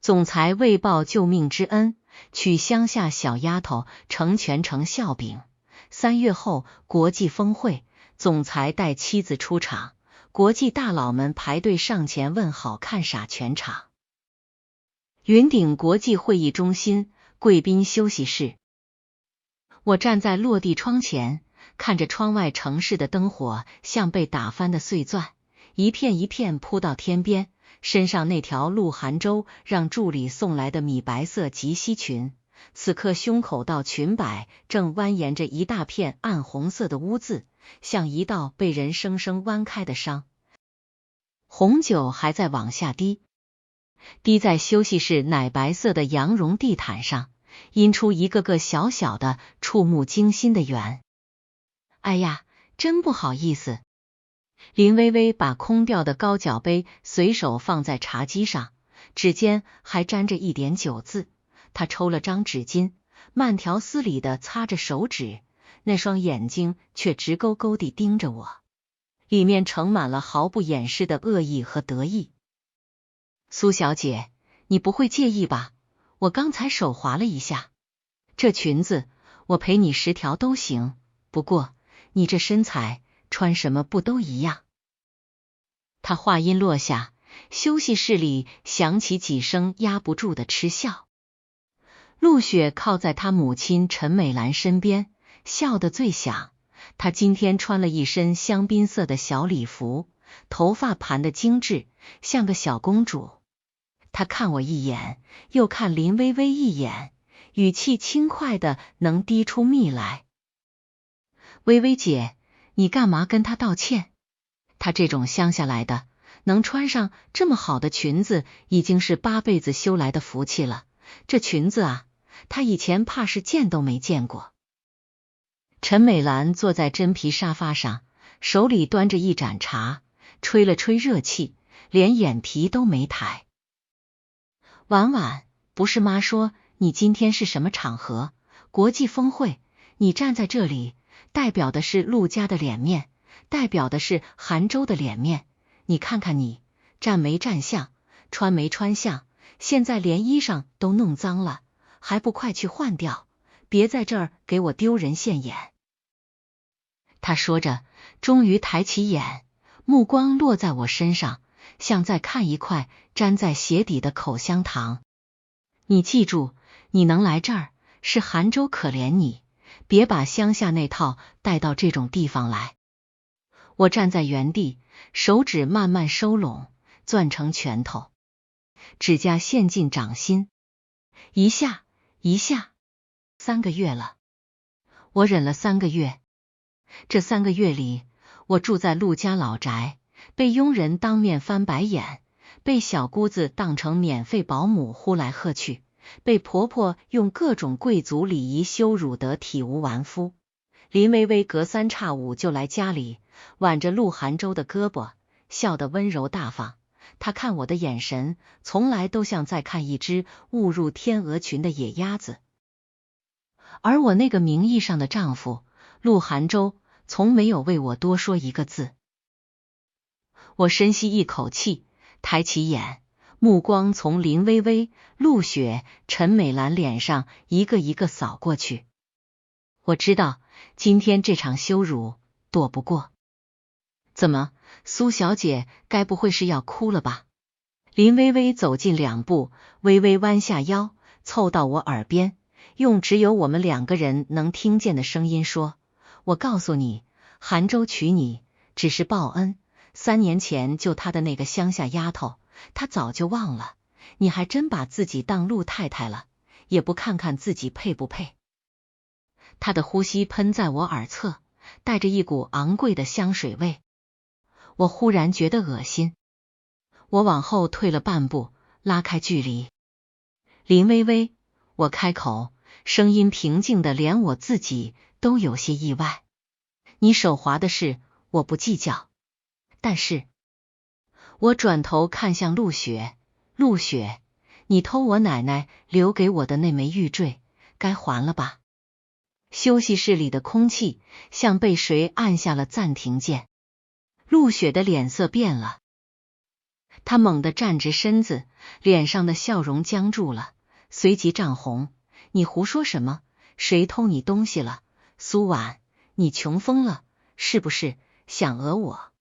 总裁为报救命之恩，娶乡下小丫头成全成笑柄。3月后国际峰会，总裁带妻子出场，国际大佬们排队上前问好，看傻全场。云顶国际会议中心，贵宾休息室。我站在落地窗前，看着窗外城市的灯火像被打翻的碎钻，一片一片铺到天边。身上那条鹿晗州让助理送来的米白色及膝裙，此刻胸口到裙摆正蜿蜒着一大片暗红色的污渍，像一道被人生生剜开的伤。红酒还在往下滴，滴在休息室奶白色的羊绒地毯上，印出一个个小小的触目惊心的圆。哎呀，真不好意思。林微微把空掉的高脚杯随手放在茶几上，指尖还沾着一点酒渍。她抽了张纸巾，慢条斯理地擦着手指，那双眼睛却直勾勾地盯着我，里面盛满了毫不掩饰的恶意和得意。苏小姐，你不会介意吧？我刚才手滑了一下。这裙子我赔你10条都行，不过你这身材穿什么不都一样。他话音落下，休息室里响起几声压不住的嗤笑。陆雪靠在她母亲陈美兰身边，笑得最响。她今天穿了一身香槟色的小礼服，头发盘得精致，像个小公主。她看我一眼，又看林微微一眼，语气轻快的能滴出蜜来。微微姐，你干嘛跟她道歉？她这种乡下来的，能穿上这么好的裙子，已经是8辈子修来的福气了。这裙子啊，她以前怕是见都没见过。陈美兰坐在真皮沙发上，手里端着一盏茶，吹了吹热气，连眼皮都没抬。婉婉，不是妈说你今天是什么场合？国际峰会，你站在这里，代表的是陆家的脸面，代表的是杭州的脸面。你看看你，站没站相，穿没穿相，现在连衣裳都弄脏了，还不快去换掉，别在这儿给我丢人现眼。他说着，终于抬起眼，目光落在我身上，像在看一块粘在鞋底的口香糖。你记住，你能来这儿，是杭州可怜你，别把乡下那套带到这种地方来。我站在原地，手指慢慢收拢，攥成拳头，指甲陷进掌心，一下一下。3个月了，我忍了3个月。这3个月里，我住在陆家老宅，被佣人当面翻白眼，被小姑子当成免费保姆呼来喝去，被婆婆用各种贵族礼仪羞辱得体无完肤。林微微隔3差5就来家里，挽着陆晗州的胳膊，笑得温柔大方。她看我的眼神，从来都像在看一只误入天鹅群的野鸭子。而我那个名义上的丈夫陆晗州，从没有为我多说一个字。我深吸一口气，抬起眼，目光从林微微、陆雪、陈美兰脸上一个一个扫过去。我知道今天这场羞辱躲不过。怎么，苏小姐该不会是要哭了吧？林微微走近2步，微微弯下腰，凑到我耳边，用只有我们2个人能听见的声音说，我告诉你，杭州娶你只是报恩，3年前救他的那个乡下丫头，他早就忘了，你还真把自己当陆太太了，也不看看自己配不配。他的呼吸喷在我耳侧，带着一股昂贵的香水味。我忽然觉得恶心，我往后退了半步，拉开距离。林微微，我开口，声音平静的连我自己都有些意外。你手滑的事我不计较，但是……我转头看向陆雪，陆雪，你偷我奶奶留给我的那枚玉坠，该还了吧？休息室里的空气像被谁按下了暂停键。陆雪的脸色变了，他猛地站直身子，脸上的笑容僵住了，随即涨红。你胡说什么？谁偷你东西了？苏婉，你穷疯了，是不是想讹我？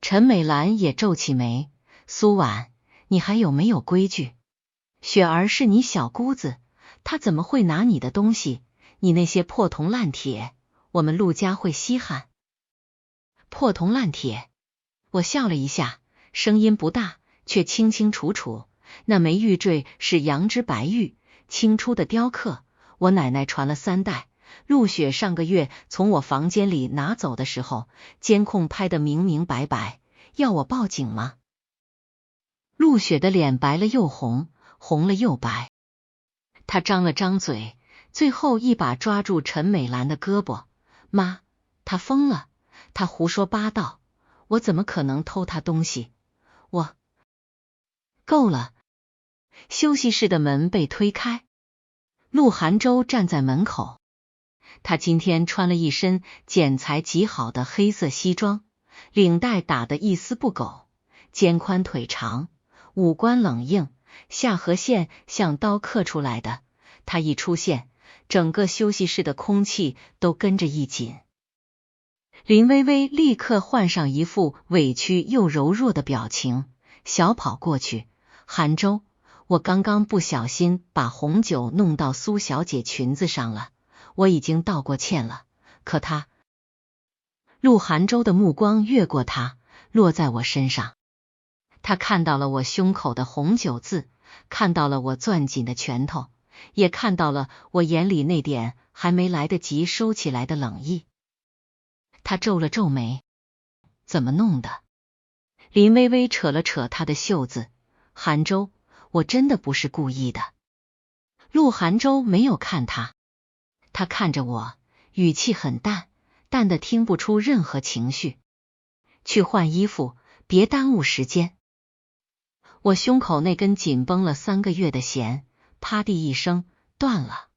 陈美兰也皱起眉，苏婉，你还有没有规矩？雪儿是你小姑子，她怎么会拿你的东西？你那些破铜烂铁，我们陆家会稀罕？破铜烂铁？我笑了一下，声音不大，却清清楚楚。那枚玉坠是羊脂白玉，清初的雕刻，我奶奶传了3代。陆雪上个月从我房间里拿走的时候，监控拍得明明白白，要我报警吗？陆雪的脸白了又红，红了又白。她张了张嘴，最后一把抓住陈美兰的胳膊。妈，她疯了，她胡说八道，我怎么可能偷她东西？我……够了！休息室的门被推开，陆寒舟站在门口。他今天穿了一身剪裁极好的黑色西装，领带打得一丝不苟，肩宽腿长，五官冷硬，下颌线像刀刻出来的。他一出现，整个休息室的空气都跟着一紧。林薇薇立刻换上一副委屈又柔弱的表情，小跑过去，寒舟，我刚刚不小心把红酒弄到苏小姐裙子上了，我已经道过歉了，可她……陆寒舟的目光越过她，落在我身上。他看到了我胸口的红酒字，看到了我攥紧的拳头，也看到了我眼里那点还没来得及收起来的冷意。他皱了皱眉，怎么弄的？林薇薇扯了扯他的袖子，寒舟，我真的不是故意的。陆寒舟没有看他，他看着我，语气很淡，淡的听不出任何情绪。去换衣服，别耽误时间。我胸口那根紧绷了3个月的弦，啪地一声断了。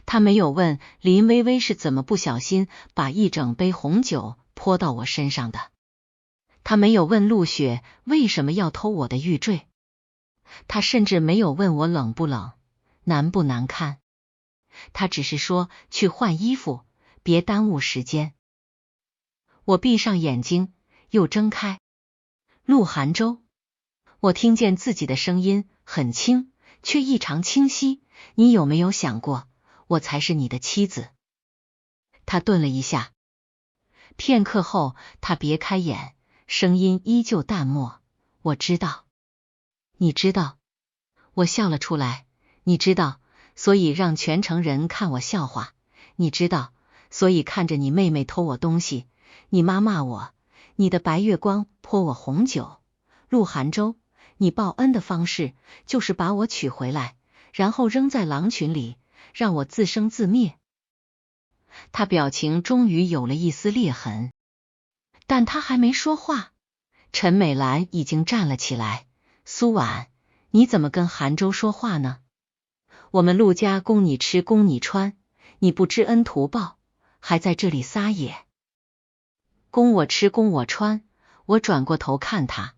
他没有问林薇薇是怎么不小心把一整杯红酒泼到我身上的，他没有问陆雪为什么要偷我的玉坠，他甚至没有问我冷不冷，难不难看，他只是说去换衣服，别耽误时间。我闭上眼睛，又睁开。陆寒舟，我听见自己的声音很轻，却异常清晰，你有没有想过，我才是你的妻子？他顿了一下，片刻后他别开眼，声音依旧淡漠，我知道。你知道？我笑了出来，你知道，所以让全城人看我笑话，你知道，所以看着你妹妹偷我东西，你妈骂我，你的白月光泼我红酒。陆寒舟，你报恩的方式就是把我娶回来，然后扔在狼群里，让我自生自灭。他表情终于有了一丝裂痕，但他还没说话，陈美兰已经站了起来。苏婉，你怎么跟寒舟说话呢？我们陆家供你吃供你穿，你不知恩图报，还在这里撒野。供我吃供我穿，我转过头看他，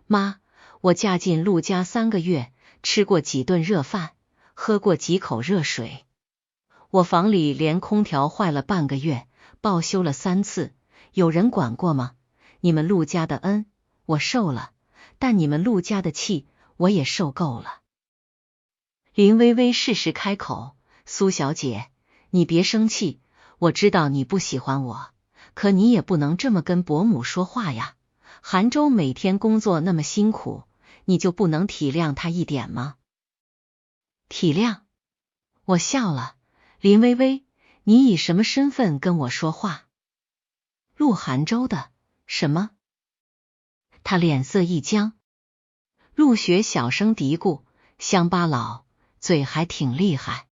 妈，我嫁进陆家3个月，吃过几顿热饭，喝过几口热水，我房里连空调坏了半个月，报修了3次，有人管过吗？你们陆家的恩我受了，但你们陆家的气我也受够了。林薇薇适时开口，苏小姐，你别生气，我知道你不喜欢我，可你也不能这么跟伯母说话呀。寒舟每天工作那么辛苦，你就不能体谅他一点吗？体谅？我笑了，林薇薇，你以什么身份跟我说话？陆寒舟的什么？他脸色一僵。陆雪小声嘀咕，乡巴佬，嘴还挺厉害。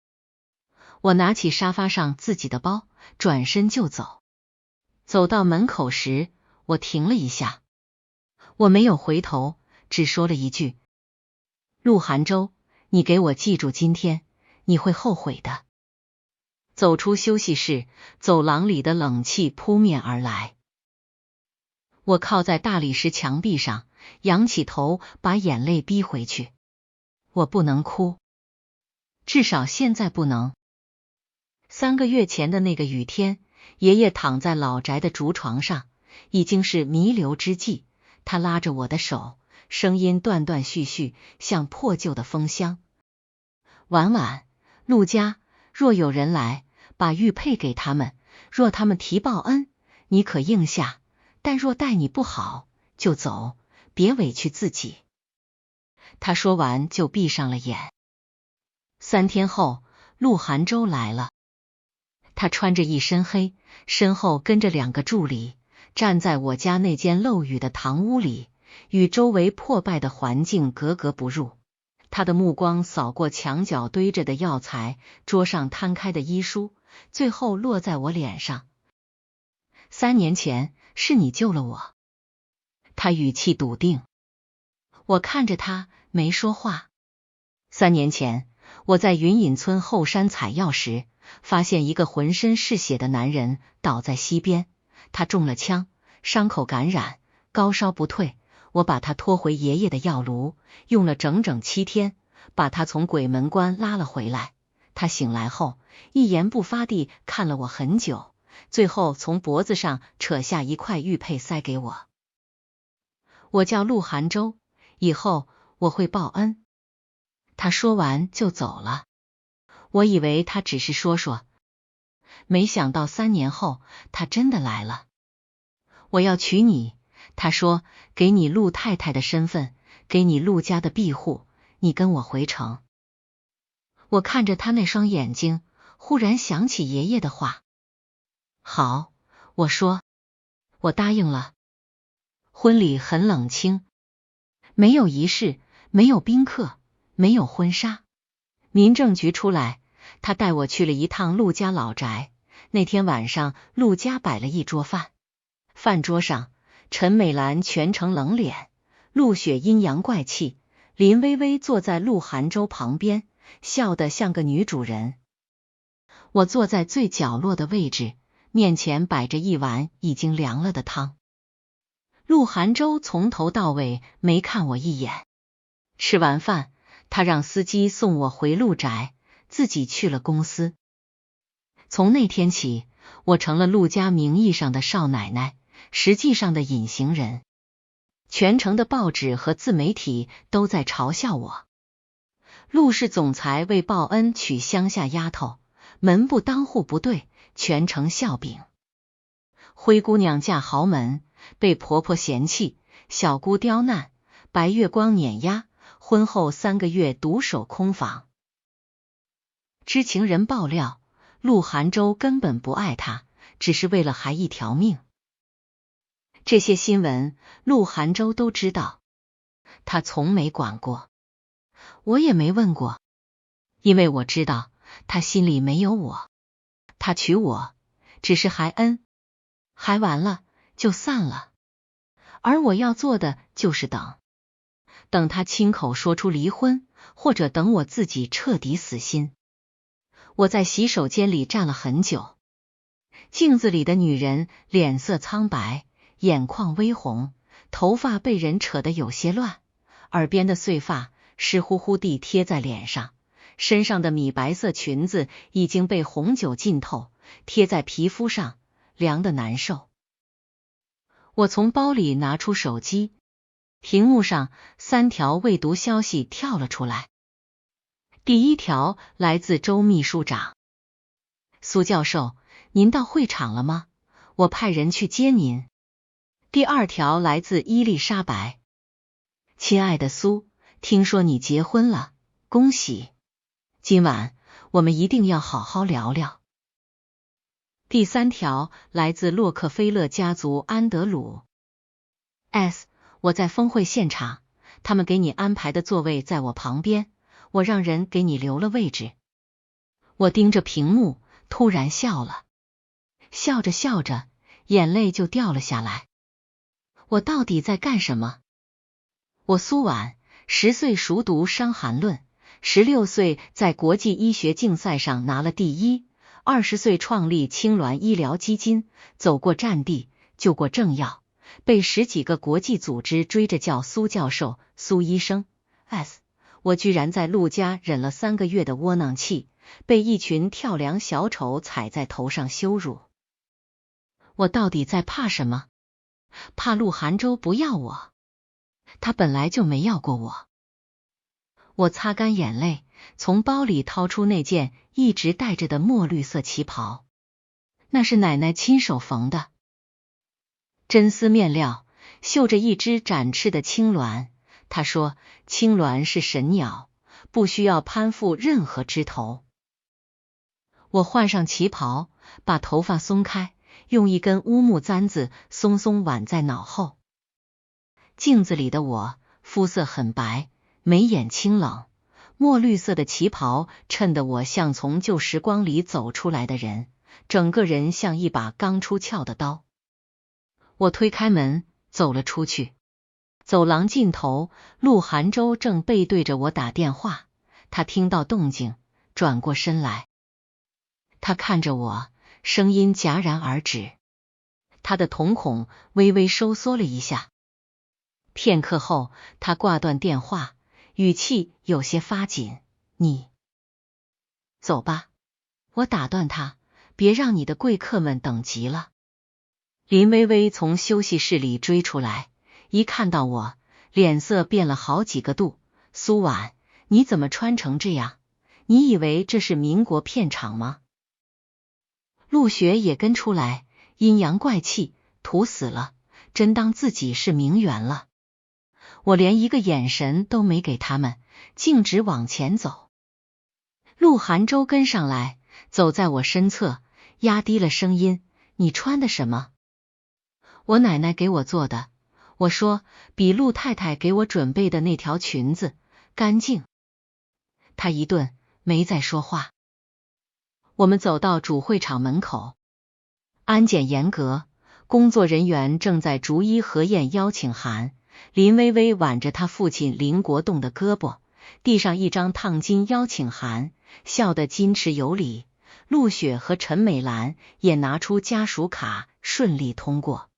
我拿起沙发上自己的包，转身就走。走到门口时，我停了一下。我没有回头，只说了一句，陆寒舟，你给我记住今天，你会后悔的。走出休息室，走廊里的冷气扑面而来。我靠在大理石墙壁上，仰起头，把眼泪逼回去。我不能哭，至少现在不能。3个月前的那个雨天，爷爷躺在老宅的竹床上，已经是弥留之际。他拉着我的手，声音断断续续，像破旧的风箱。晚晚，陆家，若有人来，把玉佩给他们，若他们提报恩，你可应下，但若待你不好，就走，别委屈自己。他说完就闭上了眼。3天后，陆寒舟来了。他穿着一身黑，身后跟着2个助理，站在我家那间漏雨的堂屋里，与周围破败的环境格格不入。他的目光扫过墙角堆着的药材，桌上摊开的医书，最后落在我脸上。3年前是你救了我。他语气笃定。我看着他，没说话。3年前，我在云隐村后山采药时，发现一个浑身是血的男人倒在溪边，他中了枪，伤口感染，高烧不退。我把他拖回爷爷的药炉，用了整整7天，把他从鬼门关拉了回来。他醒来后，一言不发地看了我很久，最后从脖子上扯下一块玉佩塞给我。我叫陆寒舟，以后我会报恩。他说完就走了。我以为他只是说说，没想到3年后，他真的来了。我要娶你，他说，给你陆太太的身份，给你陆家的庇护，你跟我回城。我看着他那双眼睛，忽然想起爷爷的话。好，我说，我答应了。婚礼很冷清，没有仪式，没有宾客，没有婚纱。民政局出来，他带我去了一趟陆家老宅。那天晚上，陆家摆了一桌饭，饭桌上，陈美兰全程冷脸，陆雪阴阳怪气，林微微坐在陆寒舟旁边，笑得像个女主人。我坐在最角落的位置，面前摆着一碗已经凉了的汤。陆寒舟从头到尾没看我一眼。吃完饭，他让司机送我回陆宅，自己去了公司。从那天起，我成了陆家名义上的少奶奶，实际上的隐形人。全城的报纸和自媒体都在嘲笑我。陆氏总裁为报恩娶乡下丫头，门不当户不对，全城笑柄。灰姑娘嫁豪门，被婆婆嫌弃，小姑刁难，白月光碾压，婚后3个月独守空房。知情人爆料，陆寒舟根本不爱她，只是为了还一条命。这些新闻陆寒舟都知道，他从没管过，我也没问过，因为我知道他心里没有我。他娶我只是还恩，还完了就散了，而我要做的就是等他亲口说出离婚，或者等我自己彻底死心。我在洗手间里站了很久，镜子里的女人脸色苍白，眼眶微红，头发被人扯得有些乱，耳边的碎发湿乎乎地贴在脸上，身上的米白色裙子已经被红酒浸透，贴在皮肤上，凉得难受。我从包里拿出手机，屏幕上3条未读消息跳了出来。第1条来自周秘书长：苏教授，您到会场了吗？我派人去接您。第2条来自伊丽莎白：亲爱的苏，听说你结婚了，恭喜！今晚我们一定要好好聊聊。第3条来自洛克菲勒家族安德鲁 S， 我在峰会现场，他们给你安排的座位在我旁边，我让人给你留了位置。我盯着屏幕，突然笑了，笑着笑着，眼泪就掉了下来。我到底在干什么？我苏婉，10岁熟读《伤寒论》，16岁在国际医学竞赛上拿了第1， 20岁创立青鸾医疗基金，走过战地，救过政要，被10几个国际组织追着叫苏教授、苏医生。我居然在陆家忍了3个月的窝囊气，被一群跳梁小丑踩在头上羞辱。我到底在怕什么？怕陆寒舟不要我？他本来就没要过我。我擦干眼泪，从包里掏出那件一直戴着的墨绿色旗袍，那是奶奶亲手缝的，真丝面料，绣着一只展翅的青鸾。她说青鸾是神鸟，不需要攀附任何枝头。我换上旗袍，把头发松开，用一根乌木簪子松松挽在脑后。镜子里的我，肤色很白，眉眼清冷，墨绿色的旗袍衬得我像从旧时光里走出来的人，整个人像一把刚出鞘的刀。我推开门，走了出去。走廊尽头，陆寒舟正背对着我打电话，他听到动静，转过身来。他看着我，声音戛然而止，他的瞳孔微微收缩了一下。片刻后，他挂断电话，语气有些发紧：“你走吧。”我打断他：“别让你的贵客们等急了。”林薇薇从休息室里追出来，一看到我，脸色变了好几个度。“苏婉，你怎么穿成这样？你以为这是民国片场吗？”陆雪也跟出来，阴阳怪气：“土死了，真当自己是名媛了。”我连一个眼神都没给他们，径直往前走。陆寒舟跟上来，走在我身侧，压低了声音：“你穿的什么？”“我奶奶给我做的。”我说，“比陆太太给我准备的那条裙子干净。”他一顿，没再说话。我们走到主会场门口，安检严格，工作人员正在逐一核验邀请函。林薇薇挽着她父亲林国栋的胳膊，递上一张烫金邀请函，笑得矜持有礼。陆雪和陈美兰也拿出家属卡，顺利通过。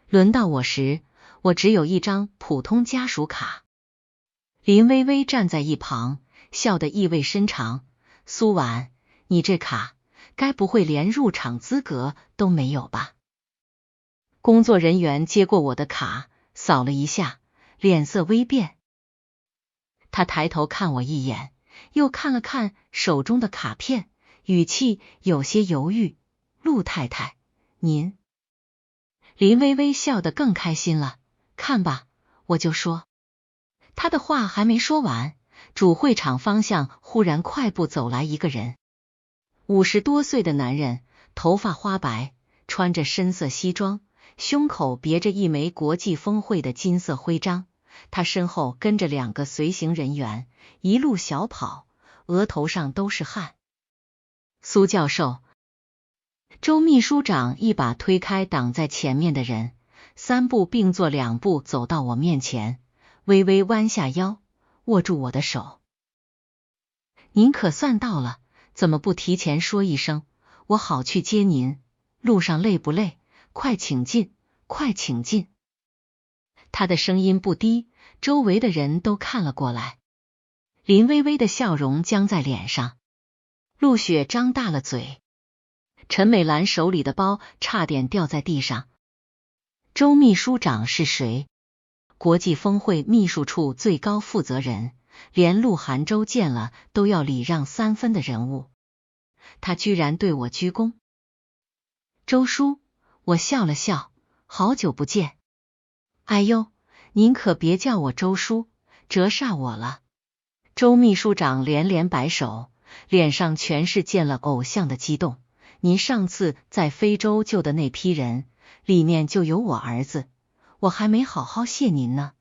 轮到我时，我只有一张普通家属卡。林薇薇站在一旁，笑得意味深长：“苏婉，你这卡该不会连入场资格都没有吧？”工作人员接过我的卡，扫了一下，脸色微变。他抬头看我一眼，又看了看手中的卡片，语气有些犹豫：“陆太太，您……”林薇薇笑得更开心了：“看吧，我就说。”他的话还没说完，主会场方向忽然快步走来一个人，50多岁的男人，头发花白，穿着深色西装，胸口别着一枚国际峰会的金色徽章。他身后跟着2个随行人员，一路小跑，额头上都是汗。苏教授。周秘书长一把推开挡在前面的人，3步并作2步走到我面前，微微弯下腰，握住我的手：“您可算到了，怎么不提前说一声，我好去接您？路上累不累？快请进，快请进。”他的声音不低，周围的人都看了过来。林薇薇的笑容僵在脸上，陆雪张大了嘴，陈美兰手里的包差点掉在地上。周秘书长是谁？国际峰会秘书处最高负责人，连陆寒舟见了都要礼让3分的人物，他居然对我鞠躬。周叔，我笑了笑，好久不见。哎呦，您可别叫我周叔，折煞我了。周秘书长连连摆手，脸上全是见了偶像的激动。您上次在非洲救的那批人，里面就有我儿子，我还没好好谢您呢。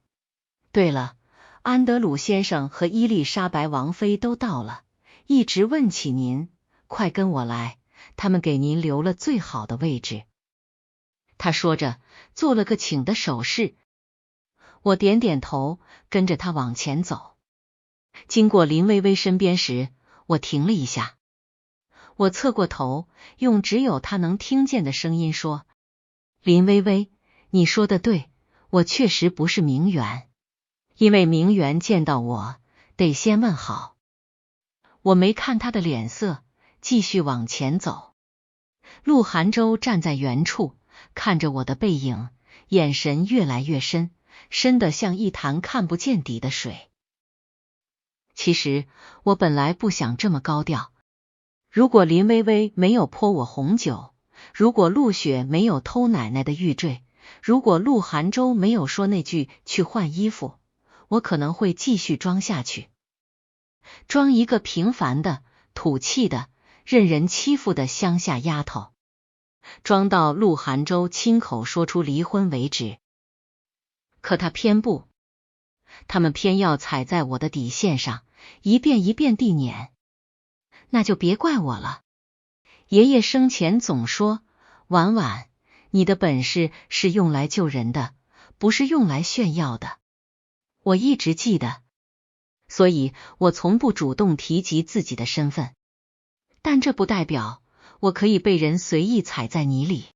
对了，安德鲁先生和伊丽莎白王妃都到了，一直问起您，快跟我来，他们给您留了最好的位置。他说着，做了个请的手势。我点点头，跟着他往前走。经过林薇薇身边时，我停了一下。我侧过头，用只有他能听见的声音说：“林薇薇，你说的对，我确实不是名媛，因为名媛见到我得先问好。我没看他的脸色，继续往前走。陆寒舟站在原处，看着我的背影，眼神越来越深，深得像一潭看不见底的水。其实我本来不想这么高调，如果林薇薇没有泼我红酒，如果陆雪没有偷奶奶的玉坠，如果陆寒舟没有说那句去换衣服，我可能会继续装下去，装一个平凡的、土气的、任人欺负的乡下丫头，装到陆寒舟亲口说出离婚为止。可他偏不，他们偏要踩在我的底线上，一遍一遍地撵。那就别怪我了。爷爷生前总说，婉婉，你的本事是用来救人的，不是用来炫耀的。我一直记得，所以我从不主动提及自己的身份，但这不代表我可以被人随意踩在泥里。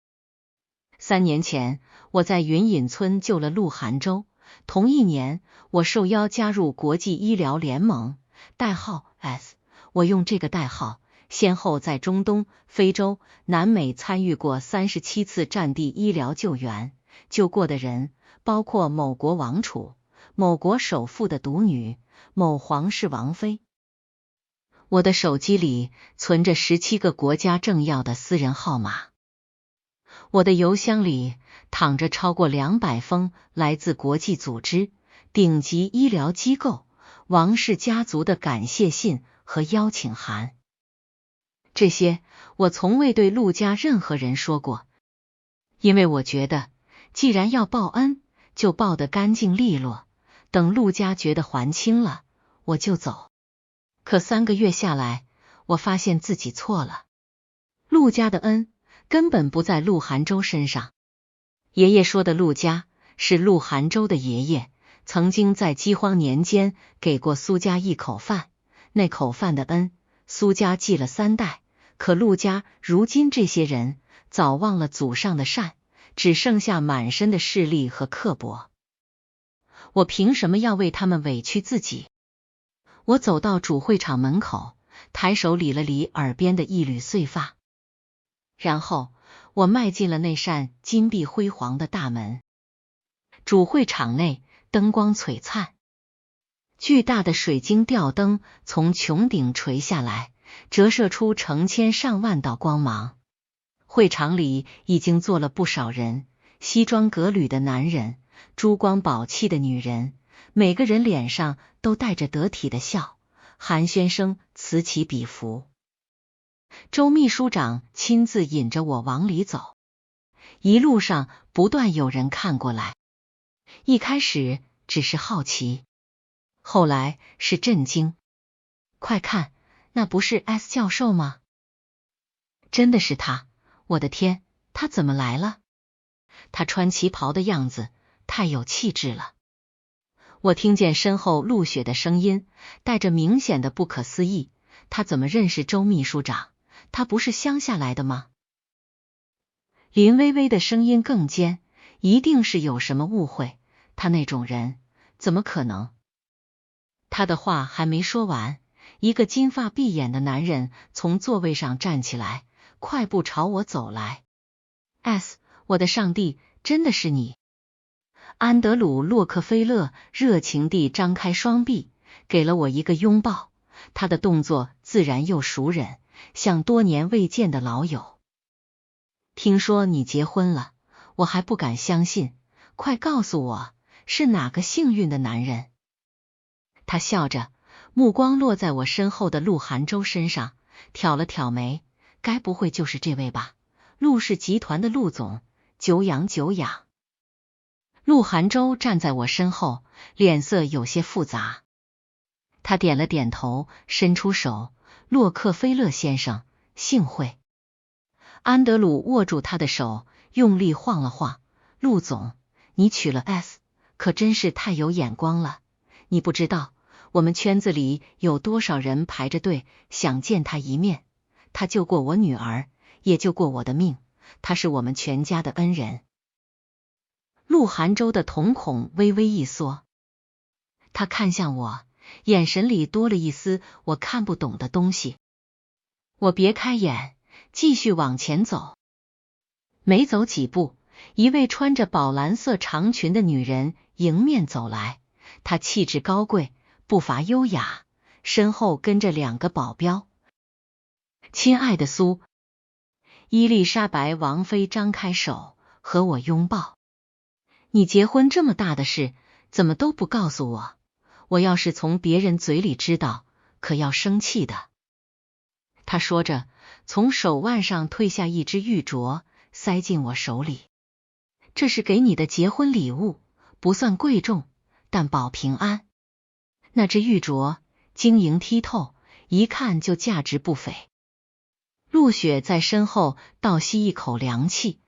3年前，我在云隐村救了陆寒舟，同一年，我受邀加入国际医疗联盟，代号 S。我用这个代号，先后在中东、非洲、南美参与过37次战地医疗救援，救过的人包括某国王储、某国首富的独女、某皇室王妃。我的手机里存着17个国家政要的私人号码，我的邮箱里躺着超过200封来自国际组织、顶级医疗机构、王室家族的感谢信和邀请函。这些我从未对陆家任何人说过，因为我觉得既然要报恩，就报得干净利落，等陆家觉得还清了，我就走。可3个月下来，我发现自己错了。陆家的恩根本不在陆寒舟身上。爷爷说的陆家是陆寒舟的爷爷，曾经在饥荒年间给过苏家一口饭，那口饭的恩，苏家记了3代，可陆家如今这些人早忘了祖上的善，只剩下满身的势力和刻薄。我凭什么要为他们委屈自己？我走到主会场门口，抬手理了理耳边的一缕碎发，然后我迈进了那扇金碧辉煌的大门。主会场内灯光璀璨，巨大的水晶吊灯从穹顶垂下来，折射出成千上万道光芒。会场里已经坐了不少人，西装革履的男人，珠光宝气的女人，每个人脸上都带着得体的笑，寒暄声此起彼伏。周秘书长亲自引着我往里走，一路上不断有人看过来，一开始只是好奇，后来是震惊。快看，那不是 S 教授吗？真的是他，我的天，他怎么来了？他穿旗袍的样子太有气质了。我听见身后陆雪的声音，带着明显的不可思议，他怎么认识周秘书长？他不是乡下来的吗？林薇薇的声音更尖，一定是有什么误会，他那种人怎么可能？他的话还没说完，一个金发碧眼的男人从座位上站起来，快步朝我走来。S， 我的上帝，真的是你！安德鲁·洛克菲勒热情地张开双臂，给了我一个拥抱，他的动作自然又熟稔，像多年未见的老友。听说你结婚了，我还不敢相信，快告诉我，是哪个幸运的男人？他笑着，目光落在我身后的陆寒舟身上，挑了挑眉，该不会就是这位吧？陆氏集团的陆总，久仰久仰。陆寒舟站在我身后，脸色有些复杂。他点了点头，伸出手，洛克菲勒先生，幸会。安德鲁握住他的手，用力晃了晃。陆总，你娶了 S， 可真是太有眼光了。你不知道，我们圈子里有多少人排着队想见他一面。他救过我女儿，也救过我的命，他是我们全家的恩人。陆寒舟的瞳孔微微一缩，他看向我，眼神里多了一丝我看不懂的东西。我别开眼，继续往前走。没走几步，一位穿着宝蓝色长裙的女人迎面走来，她气质高贵，步伐优雅，身后跟着2个保镖。亲爱的苏伊丽莎白王妃张开手和我拥抱。你结婚这么大的事，怎么都不告诉我？我要是从别人嘴里知道，可要生气的。他说着，从手腕上褪下一只玉镯，塞进我手里。这是给你的结婚礼物，不算贵重，但保平安。那只玉镯晶莹剔透，一看就价值不菲。陆雪在身后倒吸一口凉气，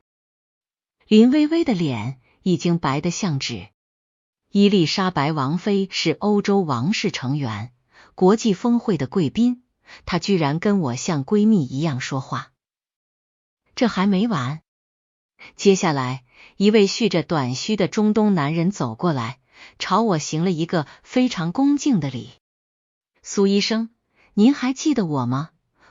林薇薇的脸已经白得像纸。伊丽莎白王妃是欧洲王室成员，国际峰会的贵宾，她居然跟我像闺蜜一样说话。这还没完，接下来一位蓄着短须的中东男人走过来，朝我行了一个非常恭敬的礼。苏医生，您还记得我吗？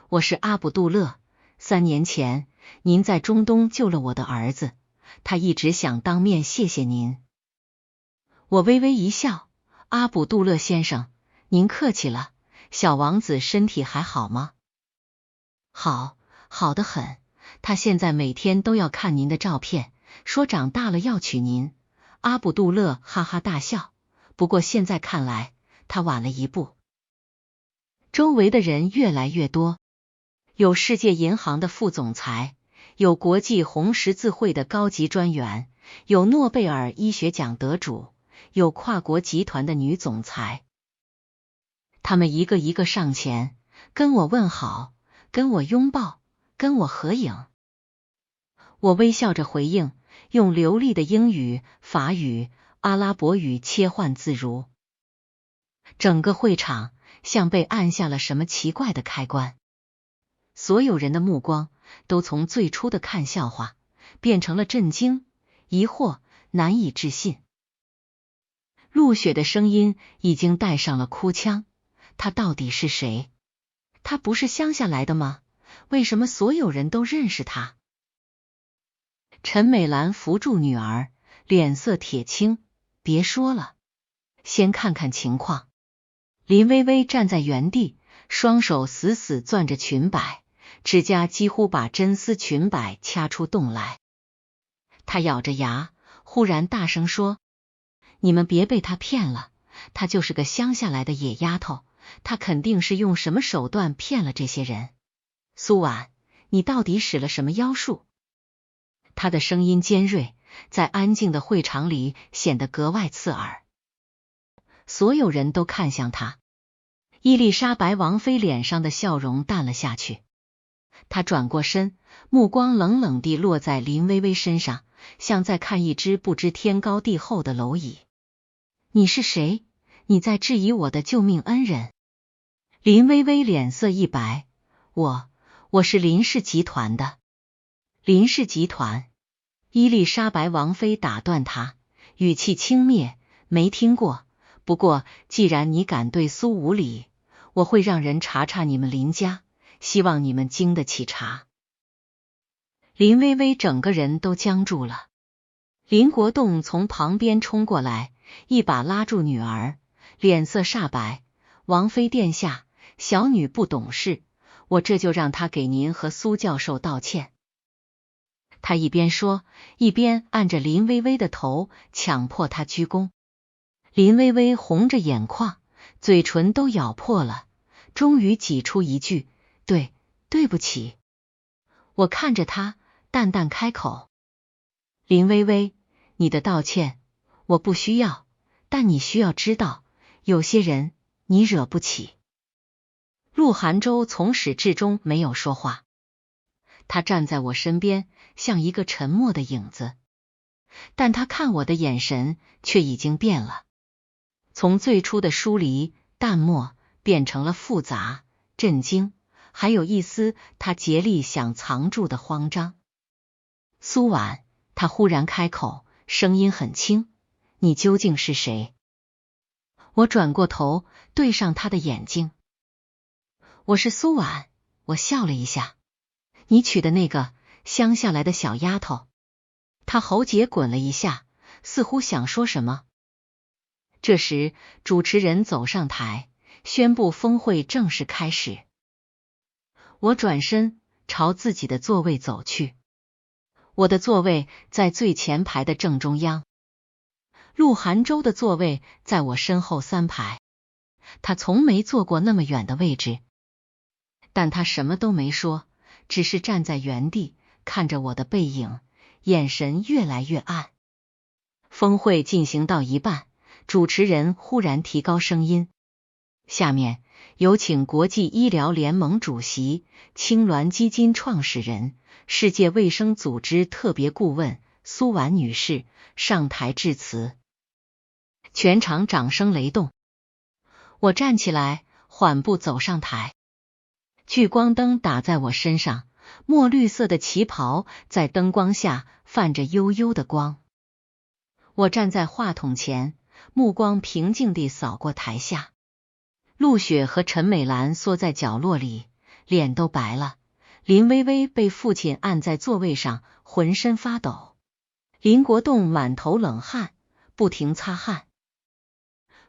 我是阿卜杜勒，3年前您在中东救了我的儿子，他一直想当面谢谢您。我微微一笑，阿卜杜勒先生，您客气了，小王子身体还好吗？好，好得很，他现在每天都要看您的照片，说长大了要娶您。阿卜杜勒哈哈大笑，不过现在看来，他晚了一步。周围的人越来越多，有世界银行的副总裁，有国际红十字会的高级专员，有诺贝尔医学奖得主，有跨国集团的女总裁。他们一个一个上前，跟我问好，跟我拥抱，跟我合影。我微笑着回应，用流利的英语、法语、阿拉伯语切换自如。整个会场像被按下了什么奇怪的开关，所有人的目光都从最初的看笑话变成了震惊、疑惑、难以置信。陆雪的声音已经带上了哭腔，她到底是谁？她不是乡下来的吗？为什么所有人都认识她？陈美兰扶住女儿，脸色铁青，别说了，先看看情况。林薇薇站在原地，双手死死攥着裙摆，指甲几乎把真丝裙摆掐出洞来。她咬着牙，忽然大声说，你们别被她骗了，她就是个乡下来的野丫头，她肯定是用什么手段骗了这些人。苏婉，你到底使了什么妖术？她的声音尖锐，在安静的会场里显得格外刺耳。所有人都看向她，伊丽莎白王妃脸上的笑容淡了下去。她转过身，目光冷冷地落在林薇薇身上，像在看一只不知天高地厚的蝼蚁。你是谁？你在质疑我的救命恩人？林薇薇脸色一白，我是林氏集团的。林氏集团？伊丽莎白王妃打断她，语气轻蔑，没听过。不过既然你敢对苏无礼，我会让人查查你们林家，希望你们经得起查。林薇薇整个人都僵住了。林国栋从旁边冲过来，一把拉住女儿，脸色煞白，王妃殿下，小女不懂事，我这就让她给您和苏教授道歉。他一边说，一边按着林薇薇的头，强迫她鞠躬。林薇薇红着眼眶，嘴唇都咬破了，终于挤出一句，对不起。我看着她，淡淡开口，林薇薇，你的道歉我不需要，但你需要知道，有些人你惹不起。陆寒舟从始至终没有说话，他站在我身边，像一个沉默的影子，但他看我的眼神却已经变了，从最初的疏离、淡漠变成了复杂、震惊，还有一丝他竭力想藏住的慌张。苏婉，他忽然开口，声音很轻，你究竟是谁？我转过头，对上他的眼睛。我是苏婉，我笑了一下。你娶的那个乡下来的小丫头。他喉结滚了一下，似乎想说什么。这时，主持人走上台，宣布峰会正式开始。我转身朝自己的座位走去。我的座位在最前排的正中央，陆寒舟的座位在我身后3排。他从没坐过那么远的位置，但他什么都没说，只是站在原地看着我的背影，眼神越来越暗。峰会进行到一半，主持人忽然提高声音：下面有请国际医疗联盟主席、青鸾基金创始人、世界卫生组织特别顾问苏婉女士上台致辞。全场掌声雷动。我站起来，缓步走上台。聚光灯打在我身上，墨绿色的旗袍在灯光下泛着幽幽的光。我站在话筒前，目光平静地扫过台下。陆雪和陈美兰缩在角落里，脸都白了。林薇薇被父亲按在座位上，浑身发抖。林国栋满头冷汗，不停擦汗。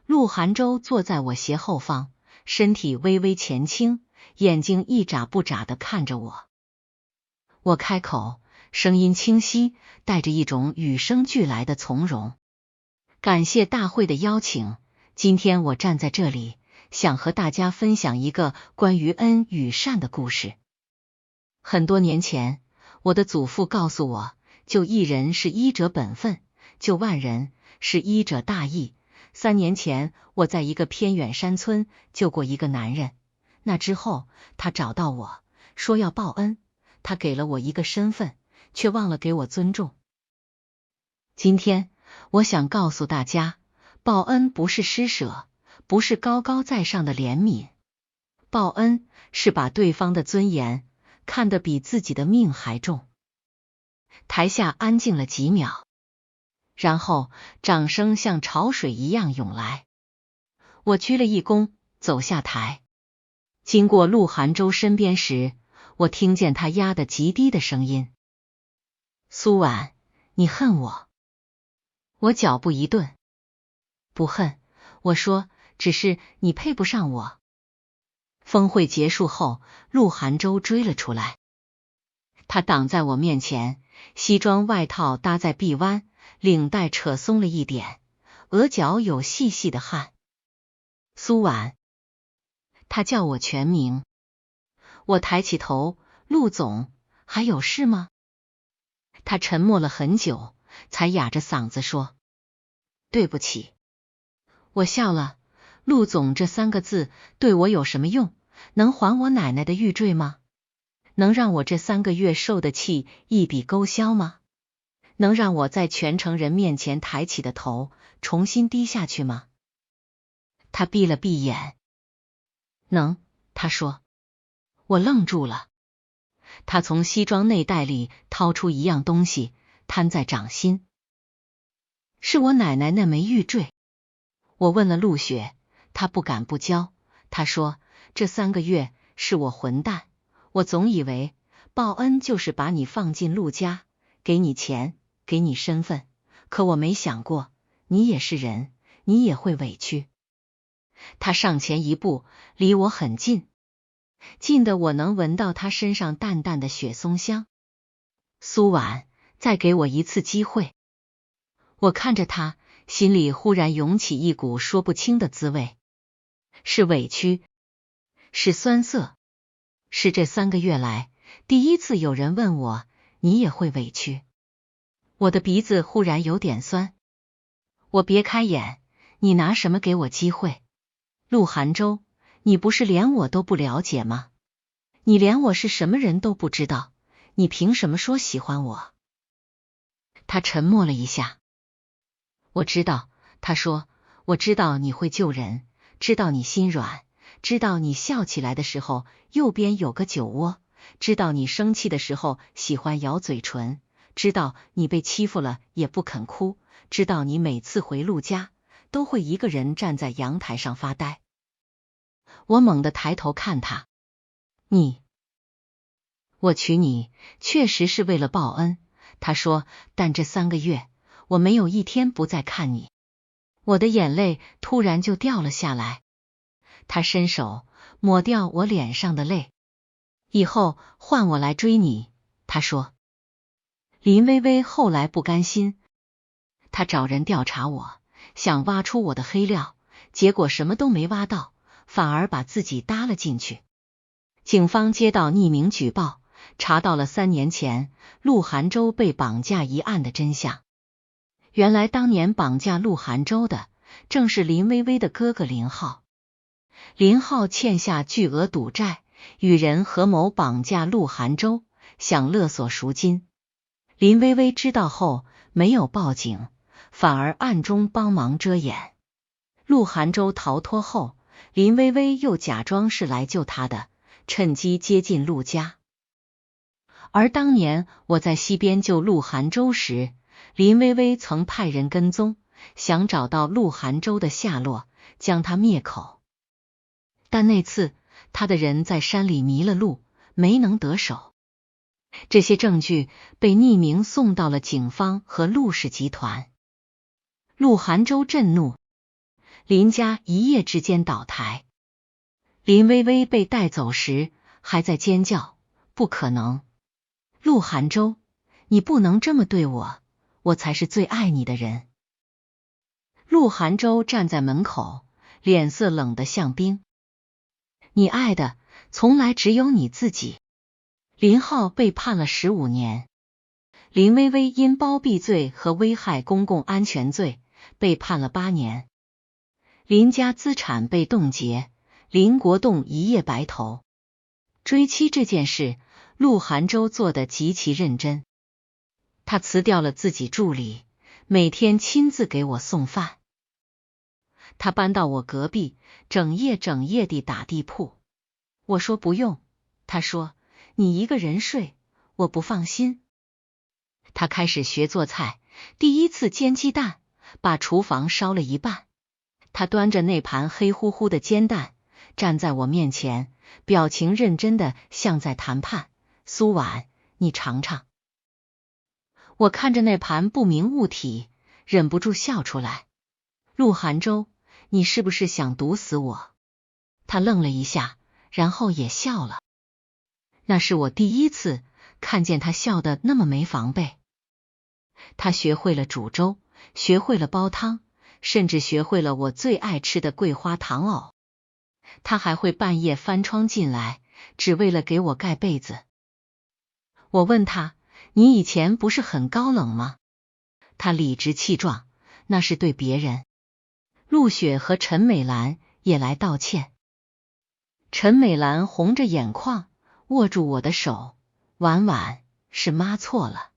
陆寒舟坐在我斜后方，身体微微前倾，眼睛一眨不眨地看着我。我开口，声音清晰，带着一种与生俱来的从容。感谢大会的邀请，今天我站在这里，想和大家分享一个关于恩与善的故事。很多年前，我的祖父告诉我，救一人是医者本分，救万人是医者大义。3年前，我在一个偏远山村救过一个男人，那之后他找到我，说要报恩，他给了我一个身份，却忘了给我尊重。今天我想告诉大家，报恩不是施舍，不是高高在上的怜悯，报恩是把对方的尊严看得比自己的命还重。台下安静了几秒，然后掌声像潮水一样涌来。我鞠了一躬，走下台。经过陆寒舟身边时，我听见他压得极低的声音：苏婉，你恨我？我脚步一顿，不恨，我说，只是你配不上我。峰会结束后，陆寒舟追了出来。他挡在我面前，西装外套搭在臂弯，领带扯松了一点，额角有细细的汗。苏婉，他叫我全名。我抬起头，陆总，还有事吗？他沉默了很久，才哑着嗓子说，对不起。我笑了，陆总这3个字对我有什么用？能还我奶奶的玉坠吗？能让我这3个月受的气一笔勾销吗？能让我在全城人面前抬起的头重新低下去吗？他闭了闭眼。能，他说。我愣住了。他从西装内袋里掏出一样东西，摊在掌心。是我奶奶那枚玉坠。我问了陆雪，她不敢不交。她说，这3个月是我混蛋，我总以为报恩就是把你放进陆家，给你钱，给你身份，可我没想过，你也是人，你也会委屈。他上前一步，离我很近，近得我能闻到他身上淡淡的雪松香。苏婉，再给我一次机会。我看着他，心里忽然涌起一股说不清的滋味，是委屈，是酸涩，是这3个月来第一次有人问我，你也会委屈。我的鼻子忽然有点酸。我别开眼，你拿什么给我机会？陆寒舟，你不是连我都不了解吗？你连我是什么人都不知道，你凭什么说喜欢我？他沉默了一下。我知道，他说，我知道你会救人，知道你心软，知道你笑起来的时候右边有个酒窝，知道你生气的时候喜欢咬嘴唇，知道你被欺负了也不肯哭，知道你每次回陆家都会一个人站在阳台上发呆。我猛地抬头看他，我娶你确实是为了报恩，他说，但这3个月我没有一天不再看你。我的眼泪突然就掉了下来，他伸手抹掉我脸上的泪。以后换我来追你，他说。林薇薇后来不甘心，她找人调查我，想挖出我的黑料，结果什么都没挖到，反而把自己搭了进去。警方接到匿名举报，查到了3年前陆涵洲被绑架一案的真相。原来当年绑架陆涵洲的正是林薇薇的哥哥林浩。林浩欠下巨额赌债，与人合谋绑架陆涵洲，想勒索赎金。林薇薇知道后没有报警，反而暗中帮忙遮掩。陆涵洲逃脱后，林薇薇又假装是来救他的，趁机接近陆家。而当年我在西边救陆涵洲时，林薇薇曾派人跟踪，想找到陆涵洲的下落，将他灭口。但那次他的人在山里迷了路，没能得手。这些证据被匿名送到了警方和陆氏集团。陆涵洲震怒，林家一夜之间倒台。林薇薇被带走时还在尖叫，不可能！陆涵洲，你不能这么对我，我才是最爱你的人。陆涵洲站在门口，脸色冷得像冰。你爱的从来只有你自己。林浩被判了15年，林薇薇因包庇罪和危害公共安全罪被判了8年。林家资产被冻结，林国栋一夜白头。追妻这件事，陆涵洲做得极其认真。他辞掉了自己助理，每天亲自给我送饭。他搬到我隔壁，整夜地打地铺。我说不用，他说你一个人睡，我不放心。他开始学做菜，第一次煎鸡蛋，把厨房烧了一半。他端着那盘黑乎乎的煎蛋，站在我面前，表情认真的像在谈判。苏婉，你尝尝。我看着那盘不明物体，忍不住笑出来。陆涵洲，你是不是想毒死我？他愣了一下，然后也笑了。那是我第一次看见他笑得那么没防备。他学会了煮粥，学会了煲汤，甚至学会了我最爱吃的桂花糖藕。他还会半夜翻窗进来，只为了给我盖被子。我问他，你以前不是很高冷吗？他理直气壮，那是对别人。陆雪和陈美兰也来道歉。陈美兰红着眼眶，握住我的手，婉婉，是妈错了。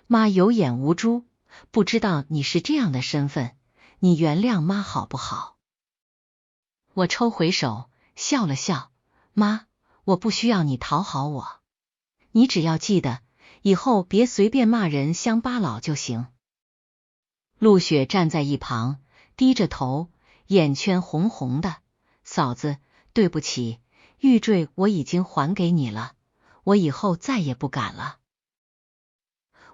妈有眼无珠，不知道你是这样的身份，你原谅妈好不好？我抽回手，笑了笑，妈，我不需要你讨好我，你只要记得，以后别随便骂人乡巴佬就行。陆雪站在一旁，低着头，眼圈红红的，嫂子，对不起，玉坠我已经还给你了，我以后再也不敢了。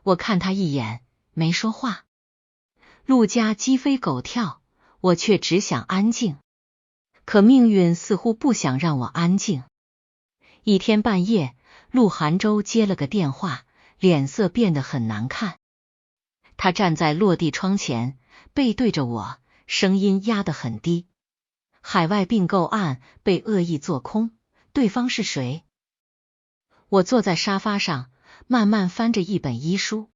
我看他一眼，没说话。陆家鸡飞狗跳，我却只想安静。可命运似乎不想让我安静。一天半夜，陆涵洲接了个电话，脸色变得很难看。他站在落地窗前，背对着我，声音压得很低。海外并购案被恶意做空，对方是谁？我坐在沙发上，慢慢翻着一本医书。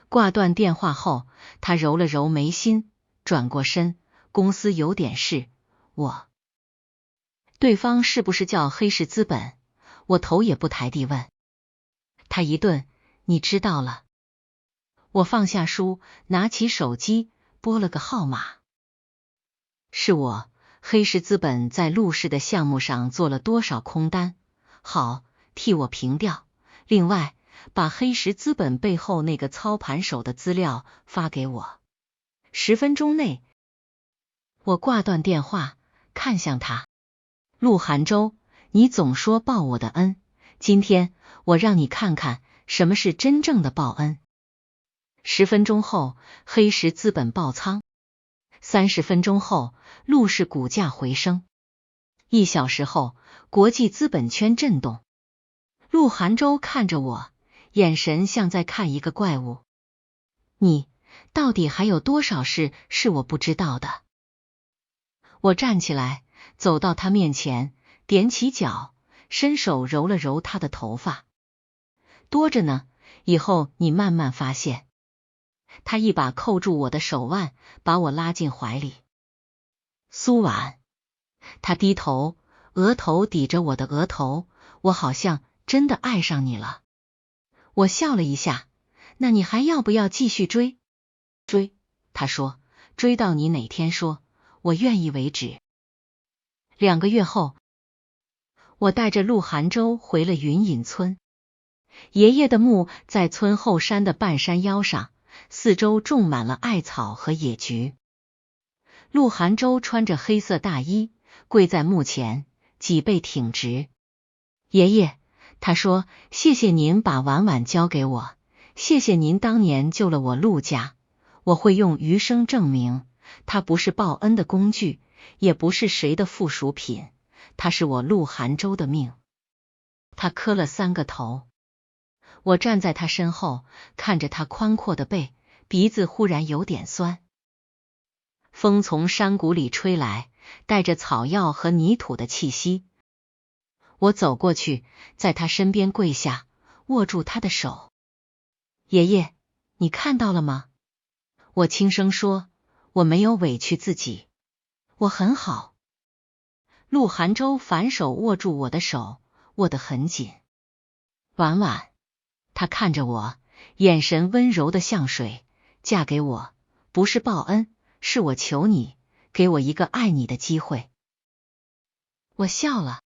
挂断电话后，他揉了揉眉心，转过身，公司有点事，对方是不是叫黑石资本？我头也不抬地问。他一顿，你知道了。我放下书，拿起手机，拨了个号码。是我，黑石资本在陆氏的项目上做了多少空单？好，替我平掉。另外，把黑石资本背后那个操盘手的资料发给我。10分钟内，我挂断电话，看向他。陆寒舟，你总说报我的恩，今天我让你看看什么是真正的报恩。10分钟后，黑石资本爆仓。30分钟后，陆氏股价回升。1小时后，国际资本圈震动。陆寒舟看着我，眼神像在看一个怪物。你到底还有多少事是我不知道的？我站起来，走到他面前，踮起脚，伸手揉了揉他的头发。多着呢，以后你慢慢发现。他一把扣住我的手腕，把我拉进怀里。苏婉，他低头，额头抵着我的额头，我好像真的爱上你了。我笑了一下，那你还要不要继续追？追，他说，追到你哪天说我愿意为止。2个月后，我带着陆寒舟回了云隐村。爷爷的墓在村后山的半山腰上，四周种满了艾草和野菊。陆寒舟穿着黑色大衣，跪在墓前，脊背挺直。爷爷，他说，谢谢您把婉婉交给我，谢谢您当年救了我陆家，我会用余生证明，他不是报恩的工具，也不是谁的附属品，他是我陆寒舟的命。他磕了3个头。我站在他身后，看着他宽阔的背，鼻子忽然有点酸。风从山谷里吹来，带着草药和泥土的气息。我走过去，在他身边跪下，握住他的手。爷爷，你看到了吗？我轻声说，我没有委屈自己，我很好。陆寒舟反手握住我的手，握得很紧。婉婉，他看着我，眼神温柔的像水，嫁给我，不是报恩，是我求你，给我一个爱你的机会。我笑了。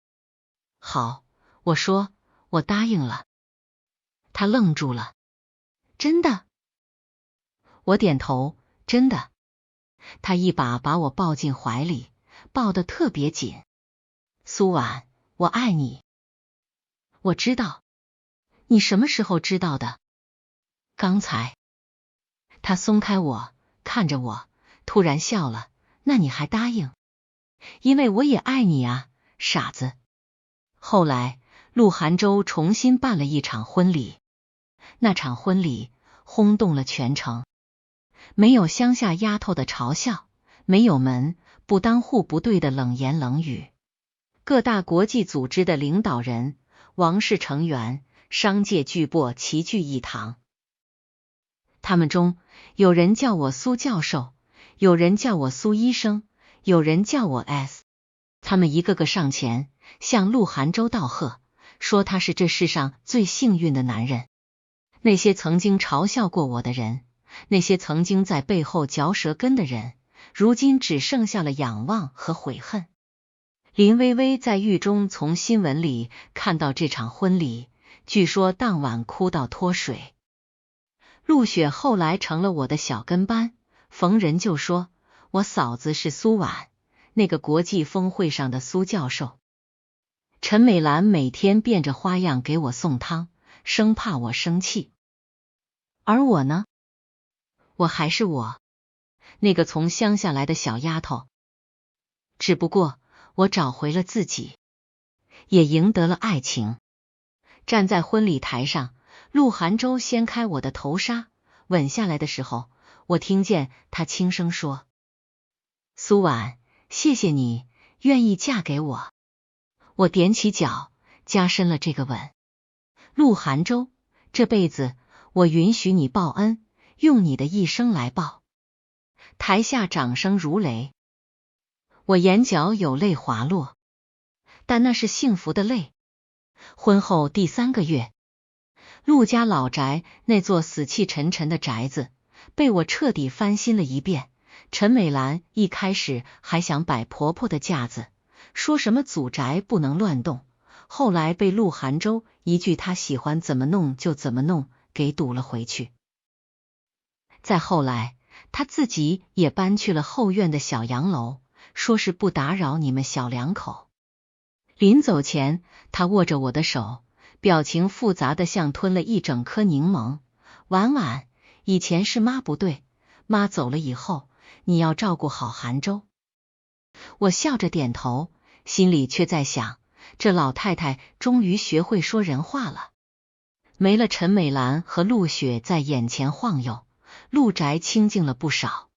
好，我说，我答应了。他愣住了。真的？我点头，真的。他一把把我抱进怀里，抱得特别紧。苏婉，我爱你。我知道。你什么时候知道的？刚才。他松开我，看着我，突然笑了。那你还答应？因为我也爱你啊，傻子。后来，陆寒舟重新办了一场婚礼。那场婚礼轰动了全城，没有乡下丫头的嘲笑，没有门不当户不对的冷言冷语。各大国际组织的领导人、王室成员、商界巨擘齐聚一堂。他们中有人叫我苏教授，有人叫我苏医生，有人叫我 S。 他们一个个上前向陆寒舟道贺，说他是这世上最幸运的男人。那些曾经嘲笑过我的人，那些曾经在背后嚼舌根的人，如今只剩下了仰望和悔恨。林薇薇在狱中从新闻里看到这场婚礼，据说当晚哭到脱水。陆雪后来成了我的小跟班，逢人就说我嫂子是苏婉，那个国际峰会上的苏教授。陈美兰每天变着花样给我送汤，生怕我生气。而我呢？我还是我，那个从乡下来的小丫头。只不过我找回了自己，也赢得了爱情。站在婚礼台上，陆寒舟掀开我的头纱，吻下来的时候，我听见他轻声说：苏婉，谢谢你愿意嫁给我。我踮起脚，加深了这个吻。陆寒舟，这辈子我允许你报恩，用你的一生来报。台下掌声如雷，我眼角有泪滑落，但那是幸福的泪。婚后第3个月，陆家老宅那座死气沉沉的宅子被我彻底翻新了一遍。陈美兰一开始还想摆婆婆的架子，说什么祖宅不能乱动，后来被陆寒洲一句他喜欢怎么弄就怎么弄给堵了回去。再后来，他自己也搬去了后院的小洋楼，说是不打扰你们小两口。临走前，他握着我的手，表情复杂的像吞了一整颗柠檬。婉婉，以前是妈不对，妈走了以后，你要照顾好寒洲。我笑着点头，心里却在想，这老太太终于学会说人话了。没了陈美兰和陆雪在眼前晃悠，陆宅清静了不少。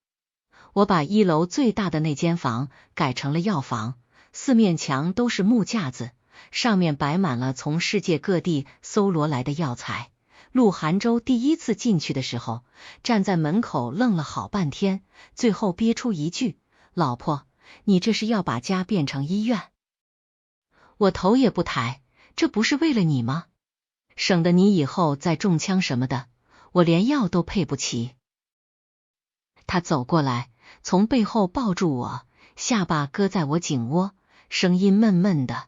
我把1楼最大的那间房改成了药房，四面墙都是木架子，上面摆满了从世界各地搜罗来的药材。陆寒洲第一次进去的时候，站在门口愣了好半天，最后憋出一句：老婆，你这是要把家变成医院？我头也不抬，这不是为了你吗？省得你以后再中枪什么的，我连药都配不起。他走过来，从背后抱住我，下巴搁在我颈窝，声音闷闷的。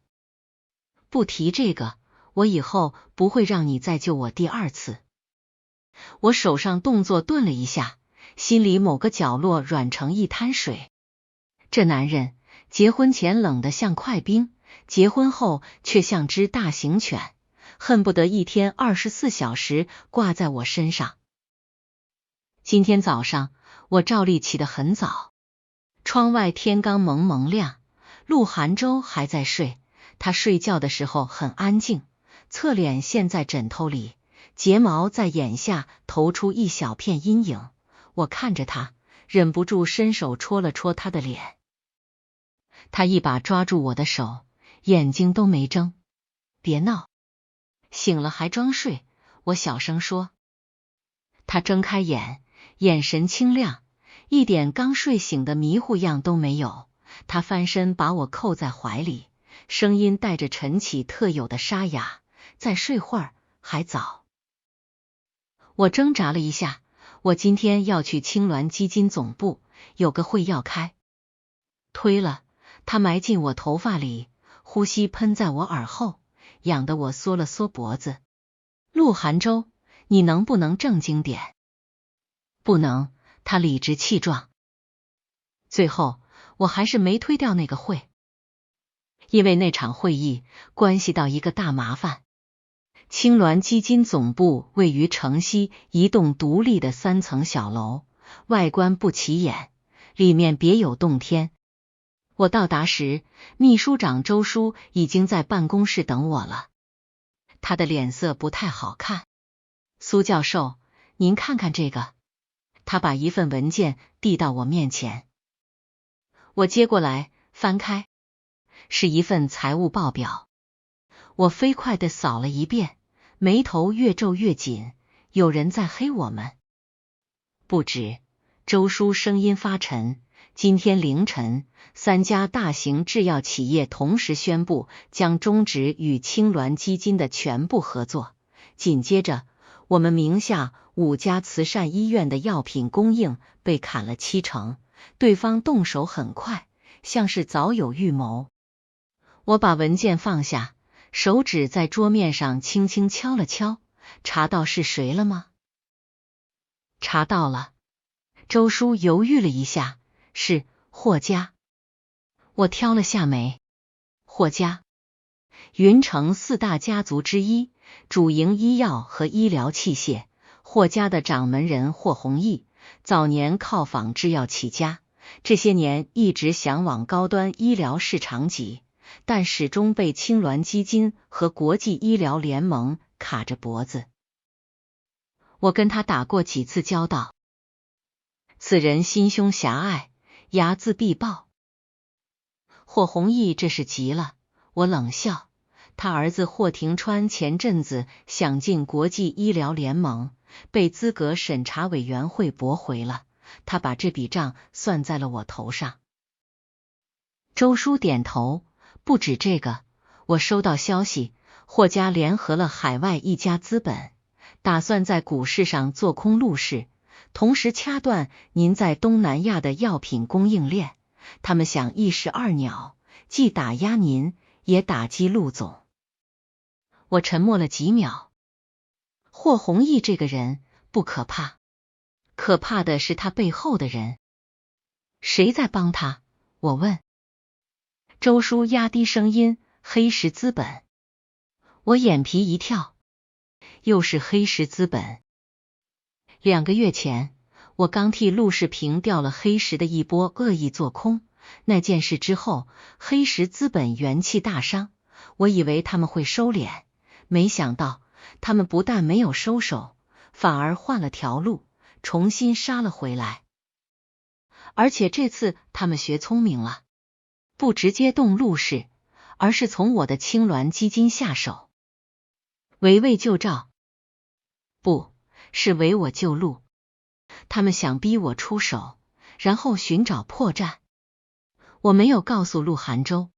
不提这个，我以后不会让你再救我第二次。我手上动作顿了一下，心里某个角落软成一滩水。这男人结婚前冷得像块冰，结婚后却像只大型犬，恨不得一天24小时挂在我身上。今天早上我照例起得很早，窗外天刚蒙蒙亮，陆寒洲还在睡。他睡觉的时候很安静，侧脸陷在枕头里，睫毛在眼下投出一小片阴影。我看着他，忍不住伸手戳了戳他的脸。他一把抓住我的手，眼睛都没睁。别闹，醒了还装睡，我小声说。他睁开眼，眼神清亮，一点刚睡醒的迷糊样都没有。他翻身把我扣在怀里，声音带着晨起特有的沙哑：再睡会儿，还早。我挣扎了一下，我今天要去青鸾基金总部，有个会要开。推了，他埋进我头发里，呼吸喷在我耳后，痒得我缩了缩脖子。陆寒洲，你能不能正经点？不能，他理直气壮。最后我还是没推掉那个会，因为那场会议关系到一个大麻烦。青鸾基金总部位于城西一栋独立的3层小楼，外观不起眼，里面别有洞天。我到达时，秘书长周叔已经在办公室等我了，他的脸色不太好看。苏教授，您看看这个。他把一份文件递到我面前，我接过来翻开，是一份财务报表。我飞快地扫了一遍，眉头越皱越紧，有人在黑我们。不止，周叔声音发沉，今天凌晨，3家大型制药企业同时宣布将终止与青鸾基金的全部合作。紧接着，我们名下5家慈善医院的药品供应被砍了70%，对方动手很快，像是早有预谋。我把文件放下，手指在桌面上轻轻敲了敲。查到是谁了吗？查到了。周叔犹豫了一下，是霍家。我挑了下眉。霍家，云城4大家族之一，主营医药和医疗器械。霍家的掌门人霍弘毅，早年靠仿制药起家，这些年一直想往高端医疗市场挤，但始终被青鸾基金和国际医疗联盟卡着脖子。我跟他打过几次交道，此人心胸狭隘，睚眦必报。霍弘毅这是急了，我冷笑。他儿子霍廷川前阵子想进国际医疗联盟，被资格审查委员会驳回了，他把这笔账算在了我头上。周叔点头，不止这个，我收到消息，霍家联合了海外一家资本，打算在股市上做空陆氏，同时掐断您在东南亚的药品供应链。他们想一石二鸟，既打压您，也打击陆总。我沉默了几秒。霍弘毅这个人不可怕，可怕的是他背后的人。谁在帮他？我问。周叔压低声音，黑石资本。我眼皮一跳，又是黑石资本。2个月前，我刚替陆世平调了黑石的一波恶意做空，那件事之后，黑石资本元气大伤，我以为他们会收敛，没想到他们不但没有收手，反而换了条路，重新杀了回来。而且这次他们学聪明了，不直接动陆氏，而是从我的青鸾基金下手。围魏救赵？不是围我救陆，他们想逼我出手，然后寻找破绽。我没有告诉陆寒舟，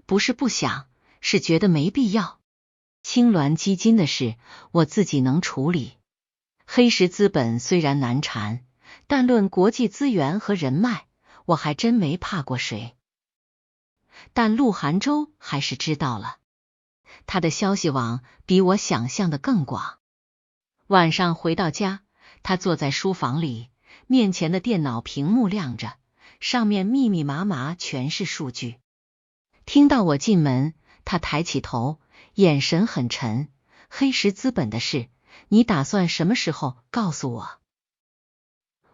不是不想，是觉得没必要。青鸾基金的事我自己能处理。黑石资本虽然难缠，但论国际资源和人脉，我还真没怕过谁。但陆寒舟还是知道了，他的消息网比我想象的更广。晚上回到家，他坐在书房里，面前的电脑屏幕亮着，上面密密麻麻全是数据。听到我进门，他抬起头，眼神很沉。黑石资本的事，你打算什么时候告诉我？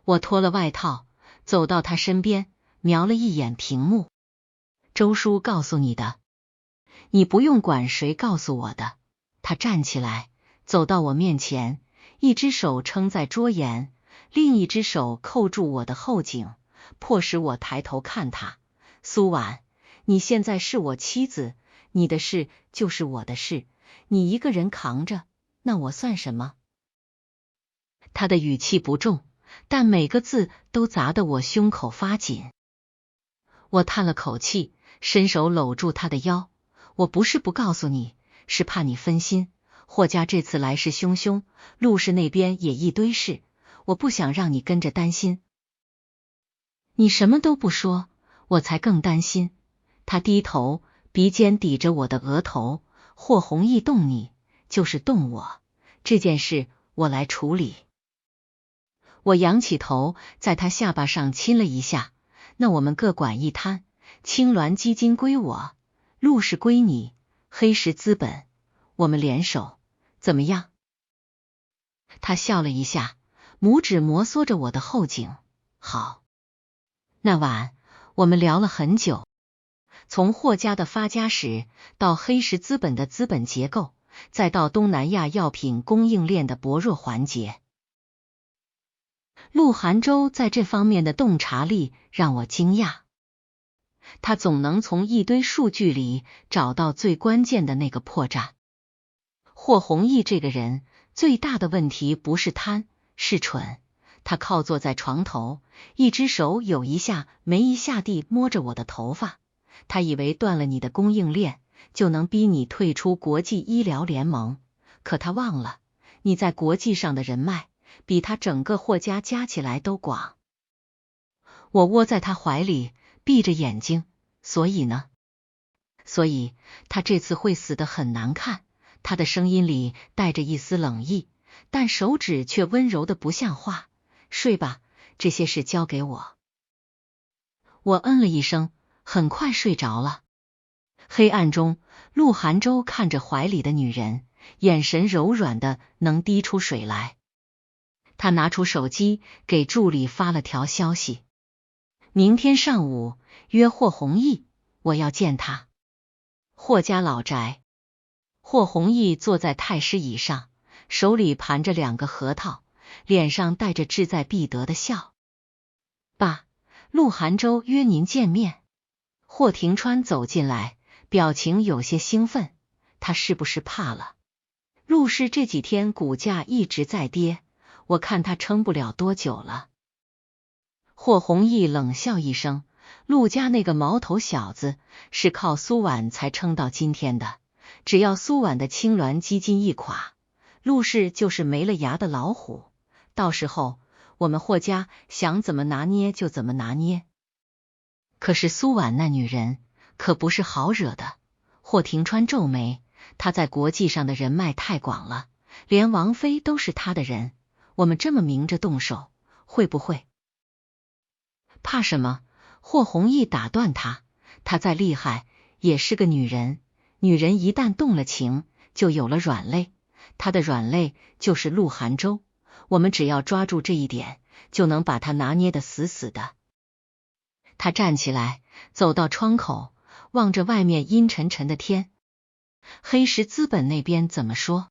我脱了外套，走到他身边，瞄了一眼屏幕。周叔告诉你的，你不用管谁告诉我的。他站起来，走到我面前，一只手撑在桌沿，另一只手扣住我的后颈，迫使我抬头看他。苏婉，你现在是我妻子，你的事就是我的事，你一个人扛着，那我算什么？他的语气不重，但每个字都砸得我胸口发紧。我叹了口气，伸手搂住他的腰。我不是不告诉你，是怕你分心。霍家这次来势汹汹，陆氏那边也一堆事，我不想让你跟着担心。你什么都不说，我才更担心。他低头，鼻尖抵着我的额头。霍弘毅动你，就是动我，这件事我来处理。我仰起头，在他下巴上亲了一下。那我们各管一摊，青鸾基金归我，陆氏归你，黑石资本我们联手，怎么样？他笑了一下，拇指摩挲着我的后颈。好。那晚我们聊了很久，从霍家的发家史，到黑石资本的资本结构，再到东南亚药品供应链的薄弱环节。陆寒舟在这方面的洞察力让我惊讶，他总能从一堆数据里找到最关键的那个破绽。霍弘毅这个人最大的问题不是贪，是蠢。他靠坐在床头，一只手有一下没一下地摸着我的头发。他以为断了你的供应链，就能逼你退出国际医疗联盟，可他忘了，你在国际上的人脉比他整个霍家加起来都广。我窝在他怀里，闭着眼睛。所以呢？所以他这次会死得很难看。他的声音里带着一丝冷意，但手指却温柔的不像话。睡吧，这些事交给我。我嗯了一声，很快睡着了。黑暗中，陆寒舟看着怀里的女人，眼神柔软的能滴出水来。他拿出手机，给助理发了条消息：明天上午约霍弘毅，我要见他。霍家老宅，霍弘毅坐在太师椅上，手里盘着2个核桃，脸上带着志在必得的笑。爸，陆寒舟约您见面。霍庭川走进来，表情有些兴奋。他是不是怕了？陆氏这几天股价一直在跌，我看他撑不了多久了。霍弘毅冷笑一声，陆家那个毛头小子是靠苏婉才撑到今天的，只要苏婉的青鸾基金一垮，陆氏就是没了牙的老虎，到时候我们霍家想怎么拿捏就怎么拿捏。可是苏婉那女人可不是好惹的。霍庭川皱眉，他在国际上的人脉太广了，连王妃都是他的人，我们这么明着动手，会不会？怕什么？霍弘毅打断他，他再厉害也是个女人，女人一旦动了情，就有了软肋，她的软肋就是陆寒舟，我们只要抓住这一点，就能把她拿捏得死死的。他站起来，走到窗口，望着外面阴沉沉的天。黑石资本那边怎么说？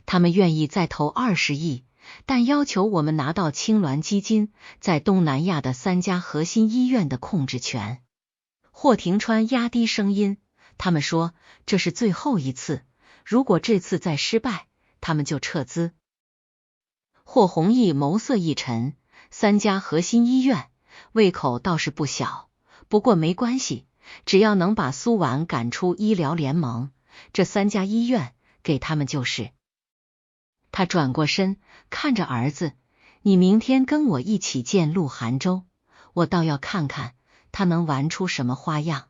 他们愿意再投20亿，但要求我们拿到青鸾基金在东南亚的3家核心医院的控制权。霍廷川压低声音，他们说这是最后一次，如果这次再失败，他们就撤资。霍弘毅眸色一沉，3家核心医院，胃口倒是不小，不过没关系，只要能把苏婉赶出医疗联盟，这3家医院给他们就是。他转过身看着儿子，你明天跟我一起见陆寒舟，我倒要看看他能玩出什么花样。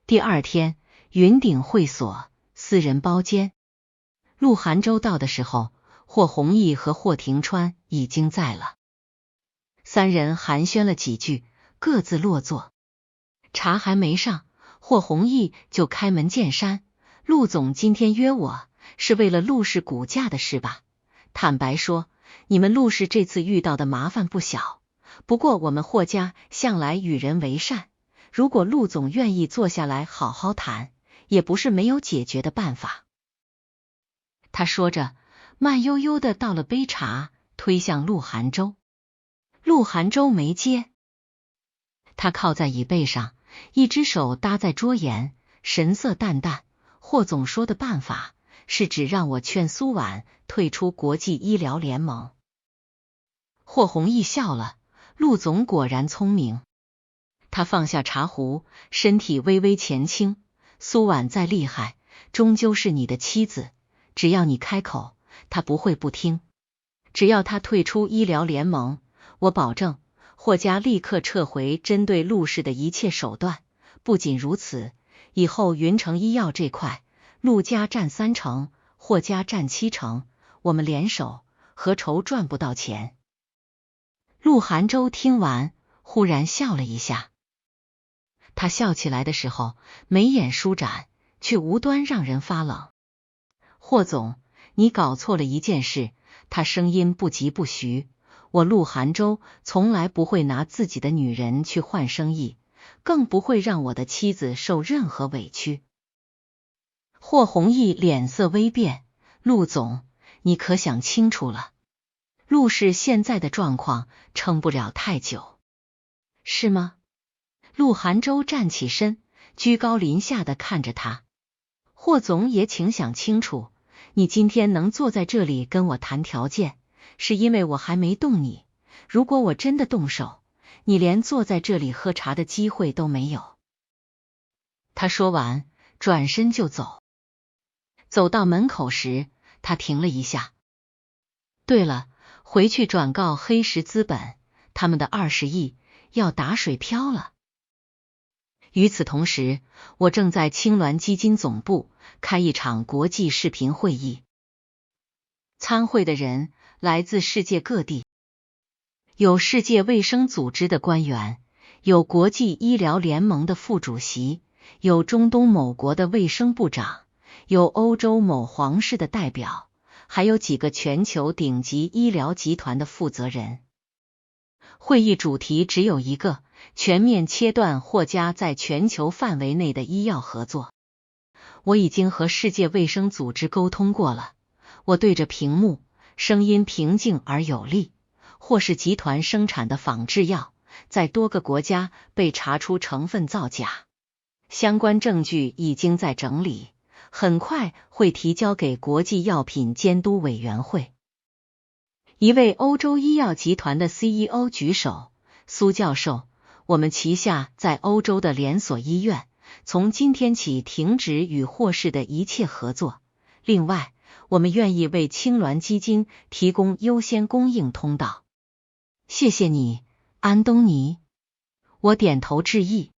第2天，云顶会所私人包间，陆寒舟到的时候，霍弘毅和霍廷川已经在了。3人寒暄了几句，各自落座。茶还没上，霍弘毅就开门见山，陆总今天约我是为了陆氏股价的事吧？坦白说，你们陆氏这次遇到的麻烦不小，不过我们霍家向来与人为善，如果陆总愿意坐下来好好谈，也不是没有解决的办法。他说着，慢悠悠的倒了杯茶，推向陆寒舟。陆寒舟没接，他靠在椅背上，一只手搭在桌沿，神色淡淡。霍总说的办法是指让我劝苏婉退出国际医疗联盟。霍弘毅笑了，陆总果然聪明。他放下茶壶，身体微微前倾，苏婉再厉害，终究是你的妻子，只要你开口，她不会不听。只要她退出医疗联盟，我保证霍家立刻撤回针对陆氏的一切手段。不仅如此，以后云城医药这块，陆家占30%，霍家占70%，我们联手，何愁赚不到钱？陆寒舟听完，忽然笑了一下。他笑起来的时候，眉眼舒展，却无端让人发冷。霍总，你搞错了一件事。他声音不疾不徐，我陆寒舟从来不会拿自己的女人去换生意，更不会让我的妻子受任何委屈。霍弘毅脸色微变，陆总，你可想清楚了，陆氏现在的状况撑不了太久。是吗？陆寒舟站起身，居高临下的看着他。霍总也请想清楚，你今天能坐在这里跟我谈条件，是因为我还没动你，如果我真的动手，你连坐在这里喝茶的机会都没有。他说完，转身就走。走到门口时，他停了一下。对了，回去转告黑石资本，他们的20亿要打水漂了。与此同时，我正在青鸾基金总部开一场国际视频会议。参会的人来自世界各地，有世界卫生组织的官员，有国际医疗联盟的副主席，有中东某国的卫生部长，有欧洲某皇室的代表，还有几个全球顶级医疗集团的负责人。会议主题只有一个，全面切断霍家在全球范围内的医药合作。我已经和世界卫生组织沟通过了，我对着屏幕，声音平静而有力。霍氏集团生产的仿制药在多个国家被查出成分造假，相关证据已经在整理，很快会提交给国际药品监督委员会。一位欧洲医药集团的 CEO 举手，苏教授，我们旗下在欧洲的连锁医院从今天起停止与霍氏的一切合作。另外，我们愿意为青鸾基金提供优先供应通道。谢谢你，安东尼。我点头致意。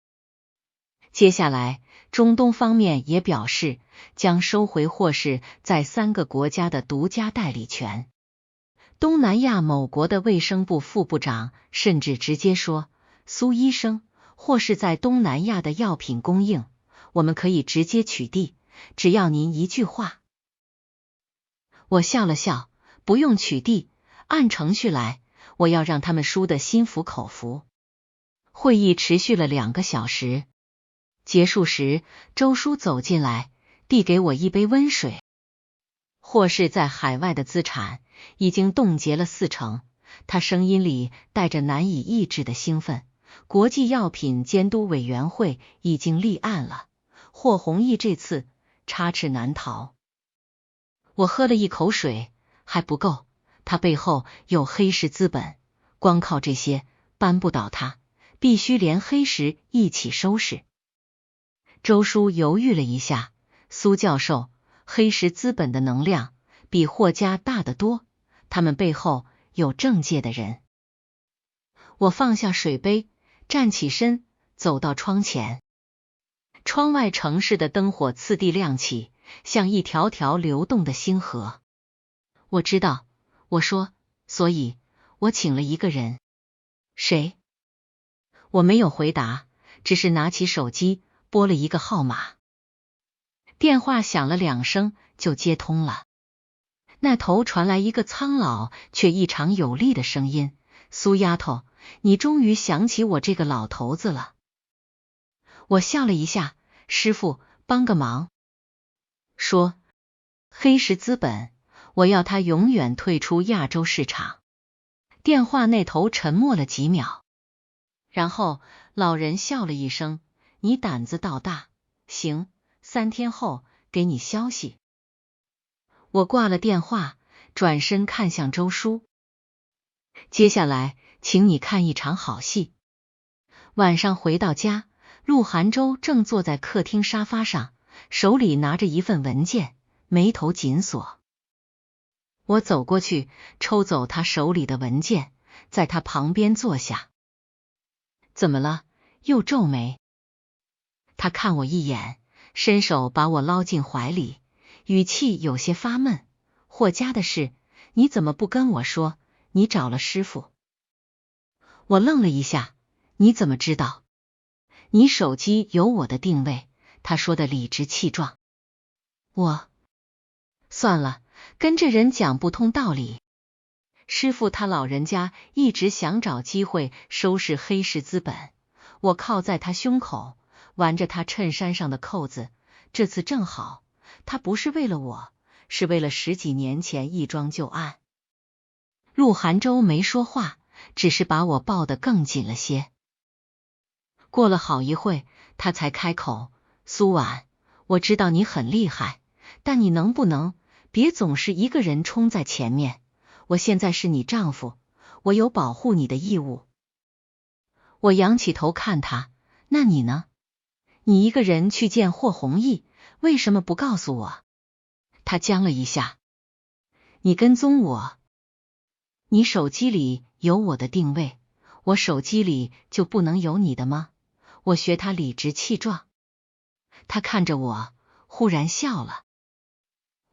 接下来，中东方面也表示将收回霍氏在3个国家的独家代理权。东南亚某国的卫生部副部长甚至直接说：“苏医生，霍氏在东南亚的药品供应，我们可以直接取缔，只要您一句话。”我笑了笑，不用取缔，按程序来，我要让他们输得心服口服。会议持续了2个小时，结束时，周叔走进来，递给我一杯温水。霍氏在海外的资产已经冻结了40%，他声音里带着难以抑制的兴奋。国际药品监督委员会已经立案了，霍弘毅这次插翅难逃。我喝了一口水，还不够，他背后有黑石资本，光靠这些扳不倒他，必须连黑石一起收拾。周叔犹豫了一下，苏教授，黑石资本的能量比霍家大得多，他们背后有政界的人。我放下水杯，站起身，走到窗前。窗外城市的灯火次第亮起，像一条条流动的星河。我知道，我说，所以我请了一个人。谁？我没有回答，只是拿起手机拨了一个号码。电话响了2声就接通了，那头传来一个苍老却异常有力的声音：“苏丫头，你终于想起我这个老头子了。”我笑了一下，师傅，帮个忙。说，黑石资本，我要他永远退出亚洲市场。电话那头沉默了几秒，然后老人笑了一声：“你胆子倒大，行，3天后给你消息。”我挂了电话，转身看向周叔：“接下来，请你看一场好戏。”晚上回到家，陆寒舟正坐在客厅沙发上，手里拿着一份文件，眉头紧锁。我走过去，抽走他手里的文件，在他旁边坐下。怎么了？又皱眉。他看我一眼，伸手把我捞进怀里，语气有些发闷：“霍家的事，你怎么不跟我说？你找了师傅？”我愣了一下：“你怎么知道？”“你手机有我的定位。”他说的理直气壮。算了，跟这人讲不通道理。师傅他老人家一直想找机会收拾黑石资本，我靠在他胸口，玩着他衬衫上的扣子，这次正好，他不是为了我，是为了10几年前一桩旧案。陆寒舟没说话，只是把我抱得更紧了些。过了好一会，他才开口：“苏婉，我知道你很厉害，但你能不能别总是一个人冲在前面？我现在是你丈夫，我有保护你的义务。”我仰起头看他：“那你呢？你一个人去见霍弘毅，为什么不告诉我？”他僵了一下：“你跟踪我？你手机里有我的定位，我手机里就不能有你的吗？”我学他理直气壮。他看着我，忽然笑了：“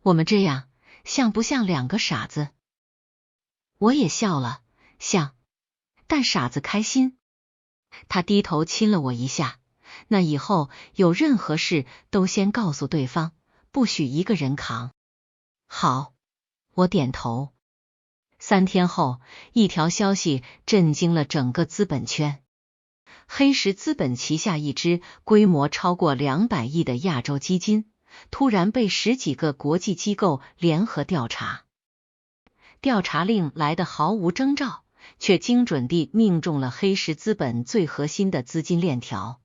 我们这样像不像2个傻子？”我也笑了：“像，但傻子开心。”他低头亲了我一下：“那以后有任何事都先告诉对方，不许一个人扛。”好，我点头。3天后，一条消息震惊了整个资本圈。黑石资本旗下一支规模超过200亿的亚洲基金，突然被10几个国际机构联合调查。调查令来得毫无征兆，却精准地命中了黑石资本最核心的资金链条。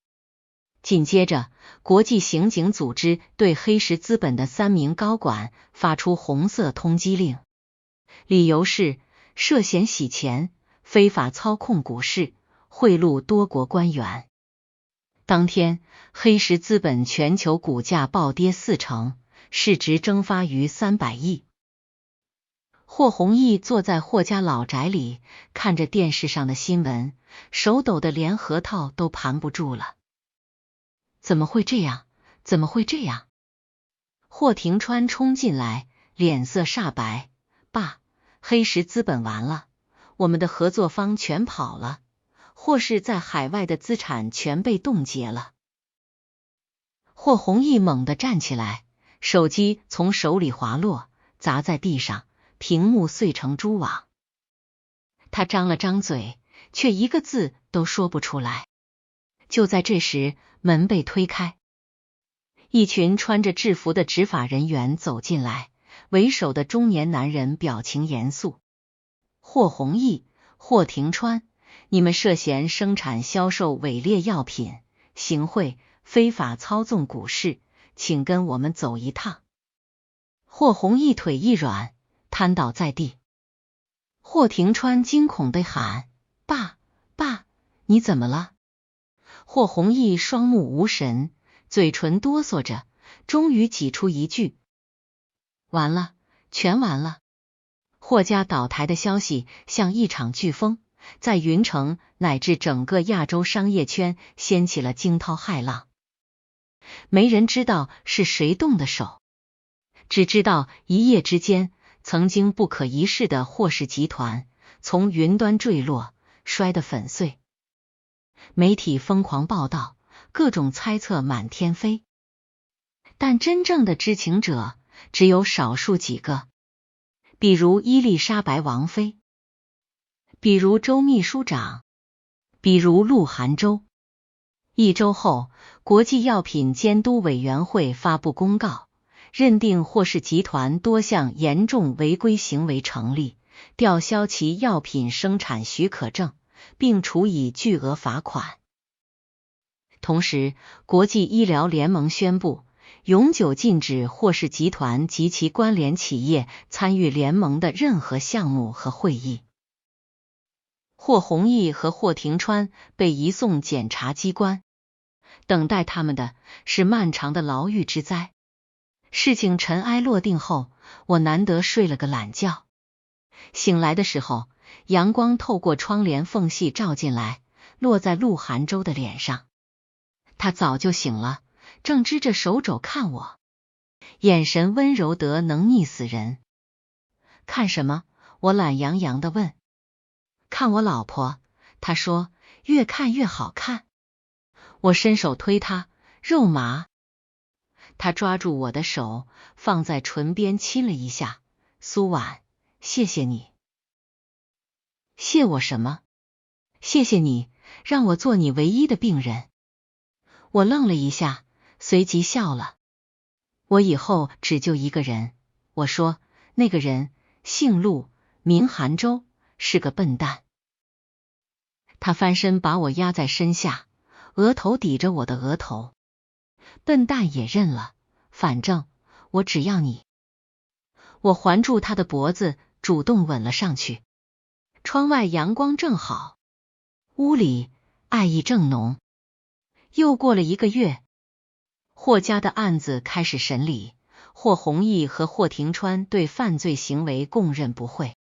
紧接着，国际刑警组织对黑石资本的3名高管发出红色通缉令，理由是涉嫌洗钱、非法操控股市、贿赂多国官员。当天，黑石资本全球股价暴跌40%，市值蒸发逾300亿。霍弘毅坐在霍家老宅里，看着电视上的新闻，手抖得连核桃都盘不住了。怎么会这样？怎么会这样？霍廷川冲进来，脸色煞白。爸，黑石资本完了，我们的合作方全跑了，霍氏在海外的资产全被冻结了。霍弘毅猛地站起来，手机从手里滑落，砸在地上，屏幕碎成蛛网。他张了张嘴，却一个字都说不出来。就在这时，门被推开，一群穿着制服的执法人员走进来，为首的中年男人表情严肃。霍弘毅、霍廷川，你们涉嫌生产销售伪劣药品、行贿、非法操纵股市，请跟我们走一趟。霍弘毅腿一软，瘫倒在地。霍廷川惊恐地喊：爸，爸，你怎么了？霍弘毅双目无神，嘴唇哆嗦着，终于挤出一句：完了，全完了。霍家倒台的消息像一场飓风，在云城乃至整个亚洲商业圈掀起了惊涛骇浪。没人知道是谁动的手，只知道一夜之间，曾经不可一世的霍氏集团从云端坠落，摔得粉碎。媒体疯狂报道，各种猜测满天飞，但真正的知情者只有少数几个，比如伊丽莎白王妃，比如周秘书长，比如陆寒洲。一周后，国际药品监督委员会发布公告，认定霍氏集团多项严重违规行为成立，吊销其药品生产许可证，并处以巨额罚款。同时，国际医疗联盟宣布，永久禁止霍氏集团及其关联企业参与联盟的任何项目和会议。霍弘毅和霍廷川被移送检察机关，等待他们的是漫长的牢狱之灾。事情尘埃落定后，我难得睡了个懒觉。醒来的时候，阳光透过窗帘缝隙照进来，落在陆寒洲的脸上。他早就醒了，正支着手肘看我，眼神温柔得能溺死人。看什么？我懒洋洋地问。看我老婆，他说，越看越好看。我伸手推他，肉麻。他抓住我的手，放在唇边亲了一下。苏婉，谢谢你。谢我什么？谢谢你，让我做你唯一的病人。我愣了一下，随即笑了。我以后只救一个人。我说，那个人姓陆，名寒洲，是个笨蛋。他翻身把我压在身下，额头抵着我的额头。笨蛋也认了，反正我只要你。我环住他的脖子，主动吻了上去。窗外阳光正好，屋里爱意正浓。又过了1个月，霍家的案子开始审理，霍弘毅和霍廷川对犯罪行为供认不讳。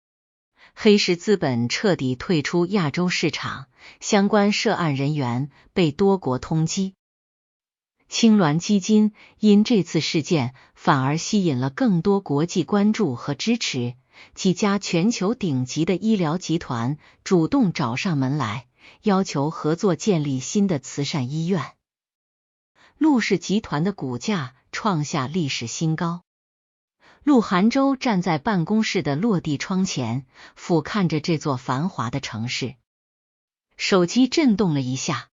黑石资本彻底退出亚洲市场，相关涉案人员被多国通缉。青鸾基金因这次事件反而吸引了更多国际关注和支持，几家全球顶级的医疗集团主动找上门来，要求合作建立新的慈善医院。陆氏集团的股价创下历史新高。陆寒洲站在办公室的落地窗前，俯瞰着这座繁华的城市。手机震动了一下，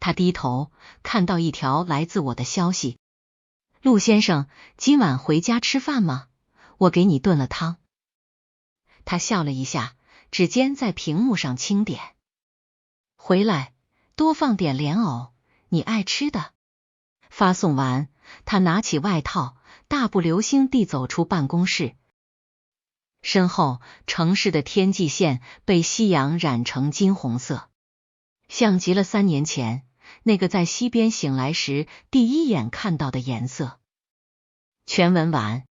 他低头看到一条来自我的消息：陆先生，今晚回家吃饭吗？我给你炖了汤。他笑了一下，指尖在屏幕上轻点。回来，多放点莲藕，你爱吃的。发送完，他拿起外套，大步流星地走出办公室。身后，城市的天际线被夕阳染成金红色，像极了3年前那个在西边醒来时第一眼看到的颜色。全文完。